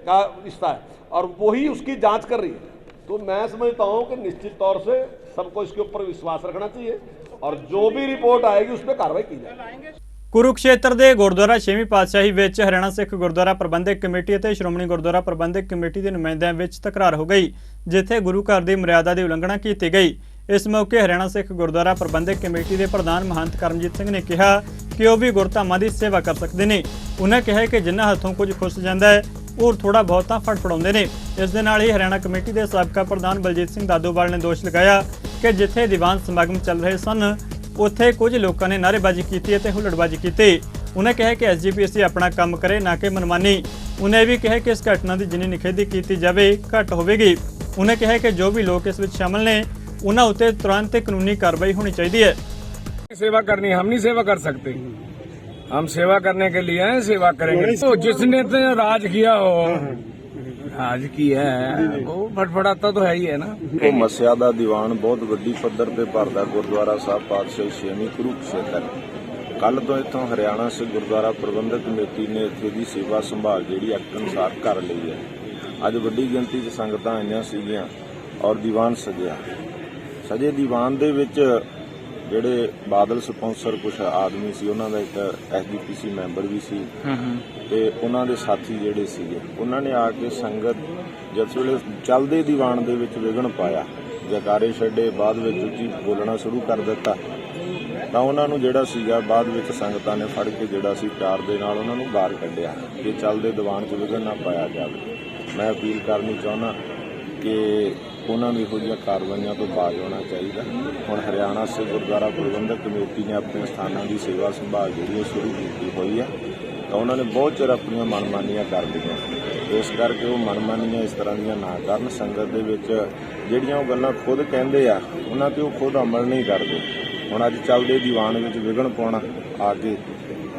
का हिस्सा है, और वही उसकी जांच कर रही है। तो मैं समझता हूं कि निश्चित तौर से सबको इसके ऊपर विश्वास रखना चाहिए, और जो भी रिपोर्ट आएगी उस पर कार्रवाई की जाएगी। ਕੁਰੂਕਸ਼ੇਤਰ ਦੇ ਗੁਰਦੁਆਰਾ 6ਵੀਂ ਪਾਤਸ਼ਾਹੀ ਵਿੱਚ ਹਰਿਆਣਾ ਸਿੱਖ ਗੁਰਦੁਆਰਾ ਪ੍ਰਬੰਧਕ ਕਮੇਟੀ ਅਤੇ ਸ਼੍ਰੋਮਣੀ ਗੁਰਦੁਆਰਾ ਪ੍ਰਬੰਧਕ ਕਮੇਟੀ ਦੇ ਨੁਮਾਇੰਦਿਆਂ ਵਿੱਚ ਤਕਰਾਰ ਹੋ ਗਈ, ਜਿੱਥੇ ਗੁਰੂ ਘਰ ਦੀ ਮਰਿਆਦਾ ਦੀ ਉਲੰਘਣਾ ਕੀਤੀ ਗਈ। ਇਸ ਮੌਕੇ ਹਰਿਆਣਾ ਸਿੱਖ ਗੁਰਦੁਆਰਾ ਪ੍ਰਬੰਧਕ ਕਮੇਟੀ ਦੇ ਪ੍ਰਧਾਨ ਮਹੰਤ ਕਰਮਜੀਤ ਸਿੰਘ ਨੇ ਕਿਹਾ ਕਿ ਉਹ ਵੀ ਗੁਰਧਾਮਾਂ ਦੀ ਸੇਵਾ ਕਰ ਸਕਦੇ ਨੇ। ਉਹਨਾਂ ਕਿਹਾ ਕਿ ਜਿਨ੍ਹਾਂ ਹੱਥੋਂ ਕੁਝ ਖੁੱਸ ਜਾਂਦਾ ਹੈ ਉਹ ਥੋੜਾ ਬਹੁਤ ਤਾਂ ਫੜਫੜਾਉਂਦੇ ਨੇ। ਇਸ ਦੇ ਨਾਲ ਹੀ ਹਰਿਆਣਾ ਕਮੇਟੀ ਦੇ ਸਾਬਕਾ ਪ੍ਰਧਾਨ ਬਲਜੀਤ ਸਿੰਘ ਦਾਦੋਵਾਲ ਨੇ ਦੋਸ਼ ਲਗਾਇਆ ਕਿ ਜਿੱਥੇ ਦੀਵਾਨ ਸਮਾਗਮ ਚੱਲ ਰਹੇ ਸਨ ਉੱਥੇ ਕੁਝ ਲੋਕਾਂ ਨੇ ਨਾਅਰੇਬਾਜ਼ੀ ਕੀਤੀ ਅਤੇ ਹੁੱਲੜਬਾਜ਼ੀ ਕੀਤੀ। ਉਹਨੇ ਕਿਹਾ ਕਿ SGPC ਆਪਣਾ ਕੰਮ ਕਰੇ, ਨਾ ਕਿ ਮਨਮਾਨੀ। ਉਹਨੇ ਵੀ ਕਿਹਾ ਕਿ ਇਸ ਘਟਨਾ ਦੀ ਜਿੰਨੀ ਨਿਖੇਧੀ ਕੀਤੀ ਜਾਵੇ ਘੱਟ ਹੋਵੇਗੀ। ਉਹਨੇ ਕਿਹਾ ਕਿ ਜੋ ਵੀ ਲੋਕ ਇਸ ਵਿੱਚ ਸ਼ਾਮਲ ਨੇ ਉਹਨਾਂ ਉੱਤੇ ਤੁਰੰਤ ਕਾਨੂੰਨੀ ਕਾਰਵਾਈ होनी चाहिए है। सेवा करनी, हम नहीं सेवा कर सकते, हम सेवा करने के लिए हैं, सेवा करेंगे। तो जिसने तो राज किया हो, राज किया है, वो फटफटाता तो है ही है ना। ਉਹ ਮੱਸਿਆ ਦਾ ਦੀਵਾਨ ਬਹੁਤ ਵੱਡੀ ਪੱਧਰ ਤੇ ਭਰਦਾ ਗੁਰਦੁਆਰਾ ਸਾਹਿਬ ਪਾਤਸ਼ਾਹੀ 6ਵੀਂ ਕੁਰੂਕਸ਼ੇਤਰ। ਕੱਲ ਤੋਂ ਇੱਥੋਂ ਹਰਿਆਣਾ ਸਿੱਖ ਗੁਰਦੁਆਰਾ ਪ੍ਰਬੰਧਕ ਕਮੇਟੀ ਨੇ ਇੱਥੇ ਦੀ ਸੇਵਾ ਸੰਭਾਲ ਜਿਹੜੀ ਐਕਟ ਅਨੁਸਾਰ ਕਰ ਲਈ ਹੈ। ਅੱਜ ਵੱਡੀ ਗਿਣਤੀ 'ਚ ਸੰਗਤਾਂ ਆਈਆਂ ਸੀਗੀਆਂ ਔਰ ਦੀਵਾਨ ਸਜਿਆ। ਸਜੇ ਦੀਵਾਨ ਦੇ ਵਿੱਚ ਜਿਹੜੇ ਬਾਦਲ ਸਪਾਂਸਰ ਕੁਝ ਆਦਮੀ ਸੀ, ਉਹਨਾਂ ਦਾ ਇੱਕ SGPC ਮੈਂਬਰ ਵੀ ਸੀ ਤੇ ਉਹਨਾਂ ਦੇ ਸਾਥੀ ਜਿਹੜੇ ਸੀਗੇ, ਉਹਨਾਂ ਨੇ ਆ ਕੇ ਸੰਗਤ ਜਿਸ ਵੇਲੇ ਚੱਲਦੇ ਦੀਵਾਨ ਦੇ ਵਿੱਚ ਵਿਘਨ ਪਾਇਆ, ਜੈਕਾਰੇ ਛੱਡੇ, ਬਾਅਦ ਵਿੱਚ ਉੱਚੀ ਬੋਲਣਾ ਸ਼ੁਰੂ ਕਰ ਦਿੱਤਾ ਤਾਂ ਉਹਨਾਂ ਨੂੰ ਜਿਹੜਾ ਸੀਗਾ ਬਾਅਦ ਵਿੱਚ ਸੰਗਤਾਂ ਨੇ ਫੜ ਕੇ ਜਿਹੜਾ ਸੀ ਪਿਆਰ ਦੇ ਨਾਲ ਉਹਨਾਂ ਨੂੰ ਬਾਹਰ ਕੱਢਿਆ ਕਿ ਚੱਲਦੇ ਦੀਵਾਨ 'ਚ ਵਿਘਨ ਨਾ ਪਾਇਆ ਜਾਵੇ। ਮੈਂ ਅਪੀਲ ਕਰਨੀ ਚਾਹੁੰਦਾ ਕਿ ਉਹਨਾਂ ਨੂੰ ਇਹੋ ਜਿਹੀਆਂ ਕਾਰਵਾਈਆਂ ਤੋਂ ਬਾਜ਼ ਆਉਣਾ ਚਾਹੀਦਾ। ਹੁਣ ਹਰਿਆਣਾ ਸਿੱਖ ਗੁਰਦੁਆਰਾ ਪ੍ਰਬੰਧਕ ਕਮੇਟੀ ਨੇ ਆਪਣੇ ਸਥਾਨਾਂ ਦੀ ਸੇਵਾ ਸੰਭਾਲ ਜਿਹੜੀ ਸ਼ੁਰੂ ਕੀਤੀ ਹੋਈ ਹੈ ਤਾਂ ਉਹਨਾਂ ਨੇ ਬਹੁਤ ਚਿਰ ਆਪਣੀਆਂ ਮਨਮਾਨੀਆਂ ਕਰ ਲਈਆਂ, ਇਸ ਕਰਕੇ ਉਹ ਮਨਮਾਨੀਆਂ ਇਸ ਤਰ੍ਹਾਂ ਦੀਆਂ ਨਾ ਕਰਨ। ਸੰਗਤ ਦੇ ਵਿੱਚ ਜਿਹੜੀਆਂ ਉਹ ਗੱਲਾਂ ਖੁਦ ਕਹਿੰਦੇ ਆ ਉਹਨਾਂ 'ਤੇ ਉਹ ਖੁਦ ਅਮਲ ਨਹੀਂ ਕਰਦੇ। ਹੁਣ ਅੱਜ ਚੱਲਦੇ ਦੀਵਾਨ ਵਿੱਚ ਵਿਘਨ ਪਾਉਣਾ ਆ ਕੇ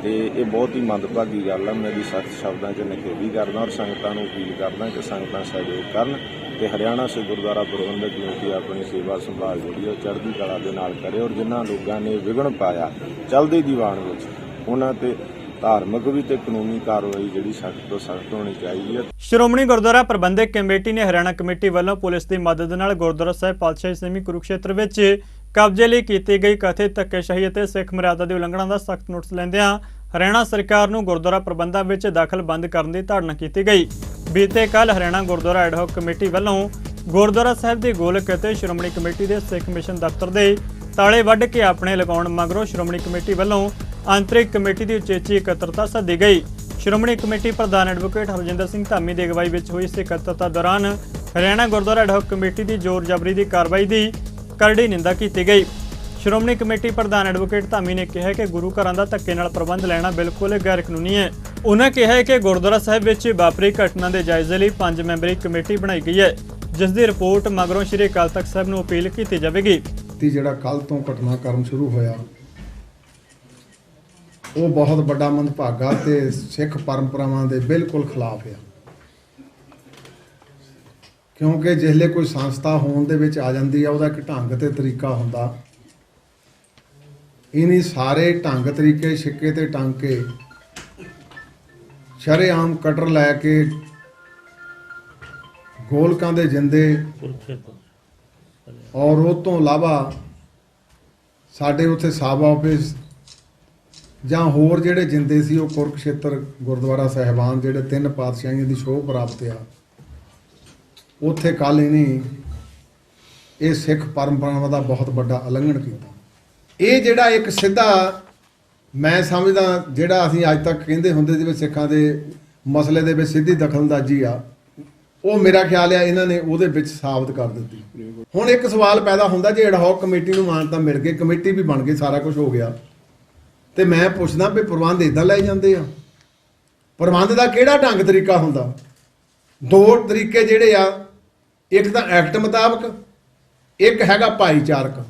ਤੇ ਇਹ ਬਹੁਤ ਹੀ ਮੰਦਭਾਗੀ ਗੱਲ ਹੈ। ਮੈਂ ਇਹਦੀ ਸਖਤ ਸ਼ਬਦਾਂ 'ਚ ਨਿਖੇਧੀ ਕਰਦਾ ਔਰ ਸੰਗਤਾਂ ਨੂੰ ਅਪੀਲ ਕਰਦਾ ਕਿ ਸੰਗਤਾਂ ਸਹਿਯੋਗ ਕਰਨ ਤੇ ਹਰਿਆਣਾ ਸਿੱਖ ਗੁਰਦੁਆਰਾ ਪ੍ਰਬੰਧਕ ਕਮੇਟੀ ਆਪਣੀ ਸੇਵਾ ਸੰਭਾਲ ਜਿਹੜੀ ਉਹ ਚੜ੍ਹਦੀ ਕਲਾ ਦੇ ਨਾਲ ਕਰੇ ਔਰ ਜਿਨ੍ਹਾਂ ਲੋਕਾਂ ਨੇ ਵਿਘਨ ਪਾਇਆ ਚੱਲਦੇ ਦੀਵਾਨ ਵਿੱਚ ਉਹਨਾਂ ਤੇ ਧਾਰਮਿਕ ਵੀ ਤੇ ਕਾਨੂੰਨੀ ਕਾਰਵਾਈ ਜਿਹੜੀ ਸਖਤ ਤੋਂ ਸਖਤ ਹੋਣੀ ਚਾਹੀਦੀ ਹੈ। ਸ਼੍ਰੋਮਣੀ ਗੁਰਦੁਆਰਾ ਪ੍ਰਬੰਧਕ ਕਮੇਟੀ ਨੇ ਹਰਿਆਣਾ ਕਮੇਟੀ ਵੱਲੋਂ ਪੁਲਿਸ ਦੀ ਮਦਦ ਨਾਲ ਗੁਰਦੁਆਰਾ ਸਾਹਿਬ ਪਾਤਸ਼ਾਹੀ ਛੇਵੀਂ ਕੁਰੂਕਸ਼ੇਤਰ ਵਿੱਚ ਕਬਜ਼ੇ ਲਈ ਕੀਤੀ ਗਈ ਕਥਿਤ ਧੱਕੇਸ਼ਾਹੀ ਅਤੇ ਸਿੱਖ ਮਰਿਆਦਾ ਦੀ ਉਲੰਘਣਾ ਦਾ ਸਖਤ ਨੋਟਿਸ ਲੈਂਦਿਆਂ ਹਰਿਆਣਾ ਸਰਕਾਰ ਨੂੰ ਗੁਰਦੁਆਰਾ ਪ੍ਰਬੰਧਾਂ ਵਿੱਚ ਦਖਲ ਬੰਦ ਕਰਨ ਦੀ ਧਾਰਨਾ ਕੀਤੀ ਗਈ। ਬੀਤੇ ਕੱਲ੍ਹ ਹਰਿਆਣਾ ਗੁਰਦੁਆਰਾ ਐਡਹੌਕ ਕਮੇਟੀ ਵੱਲੋਂ ਗੁਰਦੁਆਰਾ ਸਾਹਿਬ ਦੀ ਗੋਲਕ ਅਤੇ ਸ਼੍ਰੋਮਣੀ ਕਮੇਟੀ ਦੇ ਸਿੱਖ ਮਿਸ਼ਨ ਦਫ਼ਤਰ ਦੇ ਤਾਲੇ ਵੱਢ ਕੇ ਆਪਣੇ ਲਗਾਉਣ ਮਗਰੋਂ ਸ਼੍ਰੋਮਣੀ ਕਮੇਟੀ ਵੱਲੋਂ ਆਂਤਰਿਕ ਕਮੇਟੀ ਦੀ ਉਚੇਚੀ ਇਕੱਤਰਤਾ ਸੱਦੀ ਗਈ। ਸ਼੍ਰੋਮਣੀ ਕਮੇਟੀ ਪ੍ਰਧਾਨ ਐਡਵੋਕੇਟ ਹਰਜਿੰਦਰ ਸਿੰਘ ਧਾਮੀ ਦੀ ਅਗਵਾਈ ਵਿੱਚ ਹੋਈ ਇਸ ਇਕੱਤਰਤਾ ਦੌਰਾਨ ਹਰਿਆਣਾ ਗੁਰਦੁਆਰਾ ਐਡਹੌਕ ਕਮੇਟੀ ਦੀ ਜ਼ੋਰ ਜ਼ਬਰੀ ਦੀ ਕਾਰਵਾਈ ਦੀ ਕਰੜੀ ਨਿੰਦਾ ਕੀਤੀ ਗਈ। ਸ਼੍ਰੋਮਣੀ ਕਮੇਟੀ ਪ੍ਰਧਾਨ ਐਡਵੋਕੇਟ ਧਾਮੀ ਨੇ ਕਿਹਾ ਕਿ ਗੁਰੂ ਘਰਾਂ ਦਾ ਧੱਕੇ ਨਾਲ ਪ੍ਰਬੰਧ ਲੈਣਾ ਬਿਲਕੁਲ ਗੈਰ ਕਾਨੂੰਨੀ ਹੈ। ਉਹਨਾਂ ਕਿਹਾ ਕਿ ਗੁਰਦੁਆਰਾ ਸਾਹਿਬ ਵਿੱਚ ਵਾਪਰੀ ਘਟਨਾ ਦੇ ਜਾਇਜ਼ੇ ਲਈ 5 ਮੈਂਬਰੀ ਕਮੇਟੀ ਬਣਾਈ ਗਈ ਹੈ, ਜਿਸ ਦੀ ਰਿਪੋਰਟ ਮਗਰੋਂ ਸ੍ਰੀ ਅਕਾਲ ਤਖਤ ਸਾਹਿਬ ਨੂੰ ਅਪੀਲ ਕੀਤੀ ਜਾਵੇਗੀ। ਜਿਹੜਾ ਕੱਲ੍ਹ ਤੋਂ ਘਟਨਾਕ੍ਰਮ ਸ਼ੁਰੂ ਹੋਇਆ ਉਹ ਬਹੁਤ ਵੱਡਾ ਮੰਦਭਾਗਾ ਤੇ ਸਿੱਖ ਪਰੰਪਰਾਵਾਂ ਦੇ ਬਿਲਕੁਲ ਖਿਲਾਫ ਹੈ, ਕਿਉਂਕਿ ਜਿਹਲੇ ਕੋਈ ਸੰਸਥਾ ਹੋਣ ਦੇ ਵਿੱਚ ਆ ਜਾਂਦੀ ਆ ਉਹਦਾ ਇੱਕ ਢੰਗ ਤੇ ਤਰੀਕਾ ਹੁੰਦਾ। ਇਨੀ ਸਾਰੇ ਢੰਗ ਤਰੀਕੇ ਸਿੱਕੇ ਤੇ ਟੰਗ ਕੇ ਸ਼ਰੇਆਮ ਕਟਰ ਲੈ ਕੇ ਗੋਲਕਾਂ ਦੇ ਜਿੰਦੇ ਔਰ ਉਹ ਤੋਂ ਇਲਾਵਾ ਸਾਡੇ ਉੱਥੇ ਸਾਬ ਆਫਿਸ ਜਾਂ ਹੋਰ ਜਿਹੜੇ ਜਿੰਦੇ ਸੀ ਉਹ ਕੁਰੂਕਸ਼ੇਤਰ ਗੁਰਦੁਆਰਾ ਸਾਹਿਬਾਨ ਜਿਹੜੇ 3 ਪਾਤਸ਼ਾਹੀਆਂ ਦੀ ਸ਼ੋਅ ਪ੍ਰਾਪਤ ਆ ਉੱਥੇ ਕੱਲ੍ਹ ਇਹਨੇ ਇਹ ਸਿੱਖ ਪਰੰਪਰਾਵਾਂ ਦਾ ਬਹੁਤ ਵੱਡਾ ਉਲੰਘਣ ਕੀਤਾ। ਇਹ ਜਿਹੜਾ ਇੱਕ ਸਿੱਧਾ ਮੈਂ ਸਮਝਦਾ ਜਿਹੜਾ ਅਸੀਂ ਅੱਜ ਤੱਕ ਕਹਿੰਦੇ ਹੁੰਦੇ ਜਿਵੇਂ ਸਿੱਖਾਂ ਦੇ ਮਸਲੇ ਦੇ ਵਿੱਚ ਸਿੱਧੀ ਦਖਲਅੰਦਾਜ਼ੀ ਆ, ਉਹ ਮੇਰਾ ਖਿਆਲ ਆ ਇਹਨਾਂ ਨੇ ਉਹਦੇ ਵਿੱਚ ਸਾਬਤ ਕਰ ਦਿੱਤੀ। ਹੁਣ ਇੱਕ ਸਵਾਲ ਪੈਦਾ ਹੁੰਦਾ ਜੇ ਐਡਹੌਕ ਕਮੇਟੀ ਨੂੰ ਮਾਨਤਾ ਮਿਲ ਗਈ, ਕਮੇਟੀ ਵੀ ਬਣ ਗਈ, ਸਾਰਾ ਕੁਝ ਹੋ ਗਿਆ, ਤੇ ਮੈਂ ਪੁੱਛਦਾ ਵੀ ਪ੍ਰਬੰਧ ਇਦਾਂ ਲੈ ਜਾਂਦੇ ਆ? ਪ੍ਰਬੰਧ ਦਾ ਕਿਹੜਾ ਢੰਗ ਤਰੀਕਾ ਹੁੰਦਾ? 2 ਤਰੀਕੇ ਜਿਹੜੇ ਆ, ਇੱਕ ਤਾਂ ਐਕਟ ਮੁਤਾਬਕ, ਇੱਕ ਹੈਗਾ ਭਾਈਚਾਰਕ,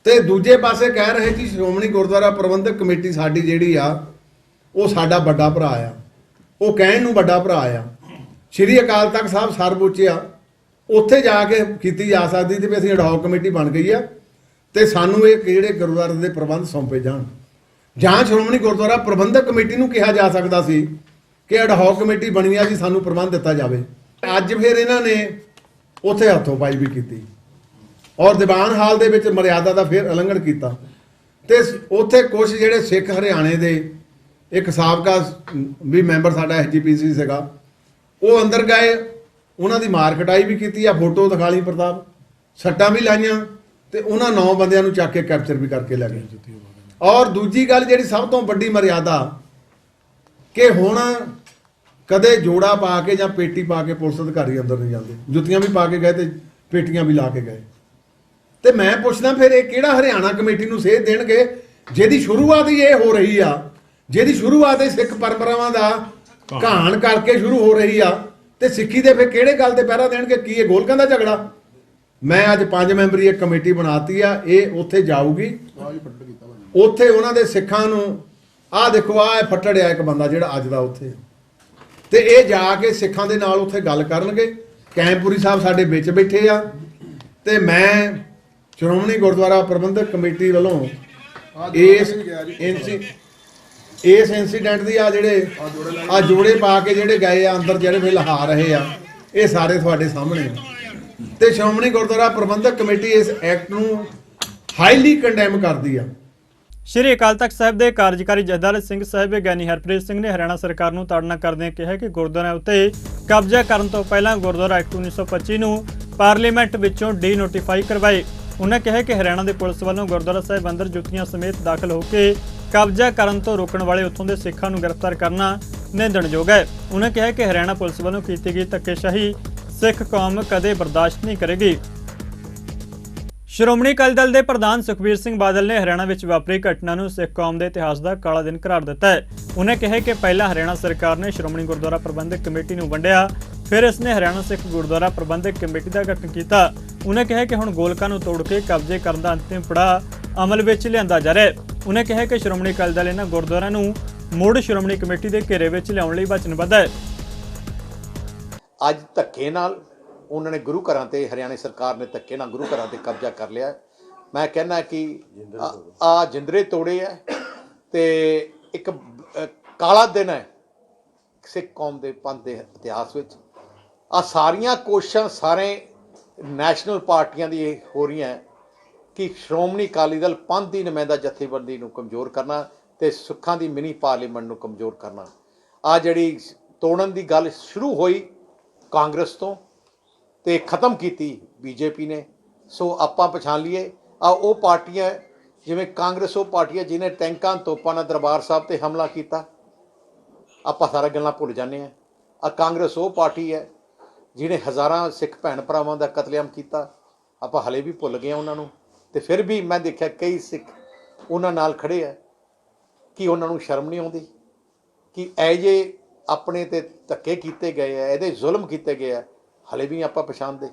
ਤੇ ਦੂਜੇ ਪਾਸੇ ਕਹਿ ਰਹੇ ਕਿ ਸ਼੍ਰੋਮਣੀ ਗੁਰਦੁਆਰਾ ਪ੍ਰਬੰਧਕ ਕਮੇਟੀ ਸਾਡੀ ਜਿਹੜੀ ਆ ਉਹ ਸਾਡਾ ਵੱਡਾ ਭਰਾ ਆ। ਉਹ ਕਹਿਣ ਨੂੰ ਵੱਡਾ ਭਰਾ ਆ, ਸ਼੍ਰੀ ਅਕਾਲ ਤਖਤ ਸਾਹਿਬ ਸਰਵਉੱਚ ਆ, ਉੱਥੇ ਜਾ ਕੇ ਕੀਤੀ ਜਾ ਸਕਦੀ ਤੇ ਵੀ ਅਸੀਂ ਐਡਹੌਕ ਕਮੇਟੀ ਬਣ ਗਈ ਆ ਤੇ ਸਾਨੂੰ ਇਹ ਜਿਹੜੇ ਗੁਰਦੁਆਰੇ ਦੇ ਪ੍ਰਬੰਧ ਸੌਂਪੇ ਜਾਣ, ਜਾਂ ਸ਼੍ਰੋਮਣੀ ਗੁਰਦੁਆਰਾ ਪ੍ਰਬੰਧਕ ਕਮੇਟੀ ਨੂੰ ਕਿਹਾ ਜਾ ਸਕਦਾ ਸੀ ਕਿ ਐਡਹੌਕ ਕਮੇਟੀ ਬਣੀ ਆ ਜੀ, ਸਾਨੂੰ ਪ੍ਰਬੰਧ ਦਿੱਤਾ ਜਾਵੇ। ਅੱਜ ਫਿਰ ਇਹਨਾਂ ਨੇ ਉੱਥੇ ਹੱਥੋਂ ਪਾਈ ਵੀ ਕੀਤੀ ਔਰ ਦੀਵਾਨ ਹਾਲ ਦੇ ਵਿੱਚ ਮਰਿਆਦਾ ਦਾ ਫਿਰ ਉਲੰਘਣ ਕੀਤਾ ਤੇ ਉੱਥੇ ਕੁਝ ਜਿਹੜੇ ਸਿੱਖ ਹਰਿਆਣੇ ਦੇ ਇੱਕ ਸਾਬਕਾ ਵੀ ਮੈਂਬਰ ਸਾਡਾ SGPC ਸੀਗਾ, ਉਹ ਅੰਦਰ ਗਏ, ਉਹਨਾਂ ਦੀ ਮਾਰ ਕਟਾਈ ਵੀ ਕੀਤੀ ਆ, ਫੋਟੋ ਦਿਖਾ ਲਈ ਪ੍ਰਤਾਪ, ਸੱਟਾਂ ਵੀ ਲਾਈਆਂ ਤੇ ਉਹਨਾਂ 9 ਬੰਦਿਆਂ ਨੂੰ ਚੱਕ ਕੇ ਕੈਪਚਰ ਵੀ ਕਰਕੇ ਲੈ ਗਏ। ਔਰ ਦੂਜੀ ਗੱਲ ਜਿਹੜੀ ਸਭ ਤੋਂ ਵੱਡੀ ਮਰਿਆਦਾ ਕਿ ਹੁਣ ਕਦੇ ਜੋੜਾ ਪਾ ਕੇ ਜਾਂ ਪੇਟੀ ਪਾ ਕੇ ਪੁਲਿਸ ਅਧਿਕਾਰੀ ਅੰਦਰ ਨਹੀਂ ਜਾਂਦੇ, ਜੁੱਤੀਆਂ ਵੀ ਪਾ ਕੇ ਗਏ ਤੇ ਪੇਟੀਆਂ ਵੀ ਲਾ ਕੇ ਗਏ। ਤੇ ਮੈਂ ਪੁੱਛਦਾ ਫਿਰ ਇਹ ਕਿਹੜਾ ਹਰਿਆਣਾ ਕਮੇਟੀ ਨੂੰ ਸੇਧ ਦੇਣਗੇ ਜਿਹਦੀ ਸ਼ੁਰੂਆਤ ਹੀ ਇਹ ਹੋ ਰਹੀ ਆ, ਜਿਹਦੀ ਸ਼ੁਰੂਆਤ ਹੀ ਸਿੱਖ ਪਰੰਪਰਾਵਾਂ ਦਾ ਘਾਣ ਕਰਕੇ ਸ਼ੁਰੂ ਹੋ ਰਹੀ ਆ, ਤੇ ਸਿੱਖੀ ਦੇ ਫਿਰ ਕਿਹੜੇ ਗੱਲ ਤੇ ਪਹਿਰਾ ਦੇਣਗੇ? ਕੀ ਇਹ ਗੋਲਕਾਂ ਦਾ ਝਗੜਾ? ਮੈਂ ਅੱਜ 5 ਮੈਂਬਰੀ ਇੱਕ ਕਮੇਟੀ ਬਣਾਤੀ ਆ, ਇਹ ਉੱਥੇ ਜਾਊਗੀ, ਉੱਥੇ ਉਹਨਾਂ ਦੇ ਸਿੱਖਾਂ ਨੂੰ ਆਹ ਦੇਖੋ ਆਹ ਫੱਟੜ ਆ ਇੱਕ ਬੰਦਾ ਜਿਹੜਾ ਅੱਜ ਦਾ ਉੱਥੇ, ਤੇ ਇਹ ਜਾ ਕੇ ਸਿੱਖਾਂ ਦੇ ਨਾਲ ਉੱਥੇ ਗੱਲ ਕਰਨਗੇ। ਕੈਂਪੂਰੀ ਸਾਹਿਬ ਸਾਡੇ ਵਿੱਚ ਬੈਠੇ ਆ ਤੇ ਮੈਂ ਸ਼੍ਰੋਮਣੀ ਗੁਰਦੁਆਰਾ ਪ੍ਰਬੰਧਕ ਕਮੇਟੀ ਵੱਲੋਂ ਇਸ ਇੰਸੀਡੈਂਟ ਦੀ ਆ ਜਿਹੜੇ ਆ ਜੋੜੇ ਪਾ ਕੇ ਜਿਹੜੇ ਗਏ ਆ ਅੰਦਰ ਜਿਹੜੇ ਫਿਰ ਲਹਾ ਰਹੇ ਆ, ਇਹ ਸਾਰੇ ਤੁਹਾਡੇ ਸਾਹਮਣੇ ਆ ਤੇ ਸ਼੍ਰੋਮਣੀ ਗੁਰਦੁਆਰਾ ਪ੍ਰਬੰਧਕ ਕਮੇਟੀ ਇਸ ਐਕਟ ਨੂੰ ਹਾਈਲੀ ਕੰਡੈਮ ਕਰਦੀ ਆ। ਸ਼੍ਰੀ ਅਕਾਲ ਤਖਤ ਸਾਹਿਬ ਦੇ ਕਾਰਜਕਾਰੀ ਜਥੇਦਾਰ ਸਿੰਘ ਸਾਹਿਬ ਗਿਆਨੀ ਹਰਪ੍ਰੀਤ ਸਿੰਘ ਨੇ ਹਰਿਆਣਾ ਸਰਕਾਰ ਨੂੰ ਤਾੜਨਾ ਕਰਦਿਆਂ ਕਿਹਾ ਕਿ ਗੁਰਦੁਆਰਿਆਂ ਉੱਤੇ ਕਬਜ਼ਾ ਕਰਨ ਤੋਂ ਪਹਿਲਾਂ ਗੁਰਦੁਆਰਾ ਐਕਟ 1925 ਨੂੰ ਪਾਰਲੀਮੈਂਟ ਵਿੱਚੋਂ ਡੀ-ਨੋਟੀਫਾਈ ਕਰਵਾਏ। ਉਹਨਾਂ ਕਿਹਾ ਕਿ ਹਰਿਆਣਾ ਦੀ ਪੁਲਿਸ ਵੱਲੋਂ ਗੁਰਦੁਆਰਾ ਸਾਹਿਬ ਅੰਦਰ ਜੁੱਤੀਆਂ ਸਮੇਤ ਦਾਖਲ ਹੋ ਕੇ ਕਬਜ਼ਾ ਕਰਨ ਤੋਂ ਰੋਕਣ ਵਾਲੇ ਉੱਥੋਂ ਦੇ ਸਿੱਖਾਂ ਨੂੰ ਗ੍ਰਿਫਤਾਰ ਕਰਨਾ ਨਿੰਦਣਯੋਗ ਹੈ। ਉਹਨਾਂ ਕਿਹਾ ਕਿ ਹਰਿਆਣਾ ਪੁਲਿਸ ਵੱਲੋਂ ਕੀਤੀ ਗਈ ਧੱਕੇਸ਼ਾਹੀ ਸਿੱਖ ਕੌਮ ਕਦੇ ਬਰਦਾਸ਼ਤ ਨਹੀਂ ਕਰੇਗੀ। ਸ਼੍ਰੋਮਣੀ ਅਕਾਲੀ ਦਲ ਦੇ ਪ੍ਰਧਾਨ ਸੁਖਬੀਰ ਸਿੰਘ ਬਾਦਲ ਨੇ ਹਰਿਆਣਾ ਵਿੱਚ ਵਾਪਰੀ ਘਟਨਾ ਨੂੰ ਸਿੱਖ ਕੌਮ ਦੇ ਇਤਿਹਾਸ ਦਾ ਕਾਲਾ ਦਿਨ ਕਰਾਰ ਦਿੱਤਾ ਹੈ। ਉਹਨਾਂ ਕਿਹਾ ਕਿ ਪਹਿਲਾਂ ਹਰਿਆਣਾ ਸਰਕਾਰ ਨੇ ਸ਼੍ਰੋਮਣੀ ਗੁਰਦੁਆਰਾ ਪ੍ਰਬੰਧਕ ਕਮੇਟੀ ਨੂੰ ਵੰਡਿਆ, ਫਿਰ ਇਸ ਨੇ ਹਰਿਆਣਾ ਸਿੱਖ ਗੁਰਦੁਆਰਾ ਪ੍ਰਬੰਧਕ ਕਮੇਟੀ ਦਾ ਗਠਨ ਕੀਤਾ। ਉਹਨਾਂ ਕਿਹਾ ਕਿ ਹੁਣ ਗੋਲਕਾਂ ਨੂੰ ਤੋੜ ਕੇ ਕਬਜ਼ੇ ਕਰਨ ਦਾ ਅੰਤਿਮ ਪੜਾਅ ਅਮਲ ਵਿੱਚ ਲਿਆਂਦਾ ਜਾ ਰਿਹਾ ਹੈ। ਉਹਨਾਂ ਕਿਹਾ ਕਿ ਸ਼੍ਰੋਮਣੀ ਅਕਾਲੀ ਦਲ ਇਹਨਾਂ ਗੁਰਦੁਆਰਿਆਂ ਨੂੰ ਮੁੜ ਸ਼੍ਰੋਮਣੀ ਕਮੇਟੀ ਦੇ ਘੇਰੇ ਵਿੱਚ ਲਿਆਉਣ ਲਈ ਵਚਨਬੱਧ ਹੈ। ਅੱਜ ਧੱਕੇ ਨਾਲ ਉਹਨਾਂ ਨੇ ਗੁਰੂ ਘਰਾਂ ਤੇ, ਹਰਿਆਣਾ ਸਰਕਾਰ ਨੇ ਧੱਕੇ ਨਾਲ ਗੁਰੂ ਘਰਾਂ ਤੇ ਕਬਜ਼ਾ ਕਰ ਲਿਆ। ਮੈਂ ਕਹਿੰਦਾ ਕਿ ਆ ਜਿੰਦਰੇ ਤੋੜੇ ਹੈ ਤੇ ਇੱਕ ਕਾਲਾ ਦਿਨ ਹੈ ਸਿੱਖ ਕੌਮ ਦੇ ਪੰਥ ਦੇ ਇਤਿਹਾਸ ਵਿੱਚ। ਆ ਸਾਰੀਆਂ ਕੋਸ਼ਿਸ਼ਾਂ ਸਾਰੇ ਨੈਸ਼ਨਲ ਪਾਰਟੀਆਂ ਦੀ ਹੋ ਰਹੀਆਂ ਕਿ ਸ਼੍ਰੋਮਣੀ ਅਕਾਲੀ ਦਲ ਪੰਥ ਦੀ ਨੁਮਾਇੰਦਾ ਜਥੇਬੰਦੀ ਨੂੰ ਕਮਜ਼ੋਰ ਕਰਨਾ ਤੇ ਸਿੱਖਾਂ ਦੀ ਮਿਨੀ ਪਾਰਲੀਮੈਂਟ ਨੂੰ ਕਮਜ਼ੋਰ ਕਰਨਾ। ਆ ਜਿਹੜੀ ਤੋੜਨ ਦੀ ਗੱਲ ਸ਼ੁਰੂ ਹੋਈ ਕਾਂਗਰਸ ਤੋਂ ਤੇ ਖਤਮ ਕੀਤੀ ਬੀਜੇਪੀ ਨੇ। ਸੋ ਆਪਾਂ ਪਛਾਣ ਲਈਏ ਆ ਉਹ ਪਾਰਟੀਆਂ ਜਿਵੇਂ ਕਾਂਗਰਸ ਉਹ ਪਾਰਟੀਆਂ ਜਿਹਨੇ ਟੈਂਕਾਂ ਤੋਪਾਂ ਨਾਲ ਦਰਬਾਰ ਸਾਹਿਬ ਤੇ ਹਮਲਾ ਕੀਤਾ, ਆਪਾਂ ਸਾਰਾ ਗੱਲਾਂ ਭੁੱਲ ਜਾਂਦੇ ਹਾਂ। ਆ ਕਾਂਗਰਸ ਉਹ ਪਾਰਟੀ ਹੈ ਜਿਹਨੇ ਹਜ਼ਾਰਾਂ ਸਿੱਖ ਭੈਣ ਭਰਾਵਾਂ ਦਾ ਕਤਲੇਆਮ ਕੀਤਾ, ਆਪਾਂ ਹਲੇ ਵੀ ਭੁੱਲ ਗਏ ਉਹਨਾਂ ਨੂੰ। ਤੇ ਫਿਰ ਵੀ ਮੈਂ ਦੇਖਿਆ ਕਈ ਸਿੱਖ ਉਹਨਾਂ ਨਾਲ ਖੜੇ ਆ ਕਿ ਉਹਨਾਂ ਨੂੰ ਸ਼ਰਮ ਨਹੀਂ ਆਉਂਦੀ ਕਿ ਇਹ ਜੇ ਆਪਣੇ ਤੇ ਧੱਕੇ ਕੀਤੇ ਗਏ ਆ, ਇਹਦੇ ਜ਼ੁਲਮ ਕੀਤੇ ਗਏ ਆ, ਹਲੇ ਵੀ ਆਪਾਂ ਪਛਾਣਦੇ।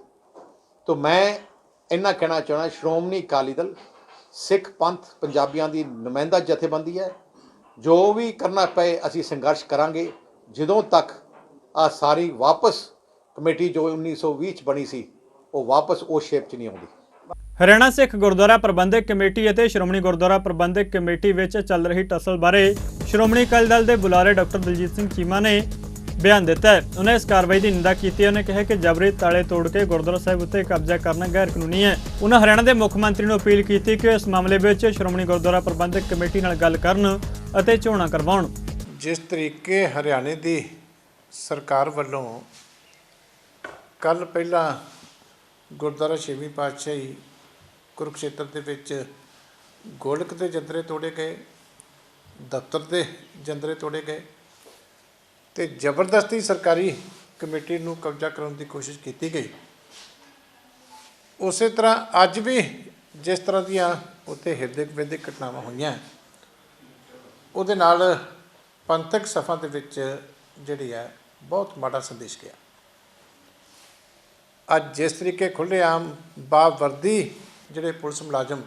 ਤਾਂ ਮੈਂ ਇੰਨਾ ਕਹਿਣਾ ਚਾਹੁੰਦਾ, ਸ਼੍ਰੋਮਣੀ ਅਕਾਲੀ ਦਲ ਸਿੱਖ ਪੰਥ ਪੰਜਾਬੀਆਂ ਦੀ ਨੁਮਾਇੰਦਾ ਜਥੇਬੰਦੀ ਹੈ। ਜੋ ਵੀ ਕਰਨਾ ਪਏ ਅਸੀਂ ਸੰਘਰਸ਼ ਕਰਾਂਗੇ ਜਦੋਂ ਤੱਕ ਆ ਸਾਰੀ ਵਾਪਸ ਕਮੇਟੀ ਜੋ 1920 ਚ ਬਣੀ ਸੀ ਉਹ ਵਾਪਸ ਉਹ ਸ਼ੇਪ 'ਚ ਨਹੀਂ ਆਉਂਦੀ। ਹਰਿਆਣਾ ਸਿੱਖ ਗੁਰਦੁਆਰਾ ਪ੍ਰਬੰਧਕ ਕਮੇਟੀ ਅਤੇ ਸ਼੍ਰੋਮਣੀ ਗੁਰਦੁਆਰਾ ਪ੍ਰਬੰਧਕ ਕਮੇਟੀ ਵਿੱਚ ਚੱਲ ਰਹੀ ਟਸਲ ਬਾਰੇ ਸ਼੍ਰੋਮਣੀ ਅਕਾਲੀ ਦਲ ਦੇ ਬੁਲਾਰੇ ਡਾਕਟਰ ਦਲਜੀਤ ਸਿੰਘ ਚੀਮਾ ਨੇ ਬਿਆਨ ਦਿੱਤਾ ਹੈ। ਉਹਨਾਂ ਇਸ ਕਾਰਵਾਈ ਦੀ ਨਿੰਦਾ ਕੀਤੀ ਹੈ। ਉਹਨੇ ਕਿਹਾ ਕਿ ਜਬਰੀ ਤਾਲੇ ਤੋੜ ਕੇ ਗੁਰਦੁਆਰਾ ਸਾਹਿਬ ਉੱਤੇ ਕਬਜ਼ਾ ਕਰਨਾ ਗੈਰ ਕਾਨੂੰਨੀ ਹੈ। ਉਹਨਾਂ ਹਰਿਆਣਾ ਦੇ ਮੁੱਖ ਮੰਤਰੀ ਨੂੰ ਅਪੀਲ ਕੀਤੀ ਕਿ ਇਸ ਮਾਮਲੇ ਵਿੱਚ ਸ਼੍ਰੋਮਣੀ ਗੁਰਦੁਆਰਾ ਪ੍ਰਬੰਧਕ ਕਮੇਟੀ ਨਾਲ ਗੱਲ ਕਰਨ ਅਤੇ ਚੋਣਾਂ ਕਰਵਾਉਣ। ਜਿਸ ਤਰੀਕੇ ਹਰਿਆਣੇ ਦੀ ਸਰਕਾਰ ਵੱਲੋਂ ਕੱਲ ਪਹਿਲਾਂ ਗੁਰਦੁਆਰਾ ਛੇਵੀਂ ਪਾਤਸ਼ਾਹੀ ਕੁਰੂਕਸ਼ੇਤਰ ਦੇ ਵਿੱਚ ਗੋਲਕ ਦੇ ਜੰਦਰੇ ਤੋੜੇ ਗਏ, ਦਫ਼ਤਰ ਦੇ ਜੰਦਰੇ ਤੋੜੇ ਗਏ ਤੇ ਜ਼ਬਰਦਸਤੀ ਸਰਕਾਰੀ ਕਮੇਟੀ ਨੂੰ ਕਬਜ਼ਾ ਕਰਾਉਣ ਦੀ ਕੋਸ਼ਿਸ਼ ਕੀਤੀ ਗਈ, ਉਸੇ ਤਰ੍ਹਾਂ ਅੱਜ ਵੀ ਜਿਸ ਤਰ੍ਹਾਂ ਦੀਆਂ ਉੱਥੇ ਹਿਰਦਿਕ ਵਿਦਿਕ ਘਟਨਾਵਾਂ ਹੋਈਆਂ ਉਹਦੇ ਨਾਲ ਪੰਥਕ ਸਫਾ ਦੇ ਵਿੱਚ ਜਿਹੜੀ ਹੈ ਬਹੁਤ ਮਾੜਾ ਸੰਦੇਸ਼ ਗਿਆ। ਅੱਜ ਜਿਸ ਤਰੀਕੇ ਖੁੱਲ੍ਹੇਆਮ ਬਾਵਰਦੀ ਜਿਹੜੇ ਪੁਲਿਸ ਮੁਲਾਜ਼ਮ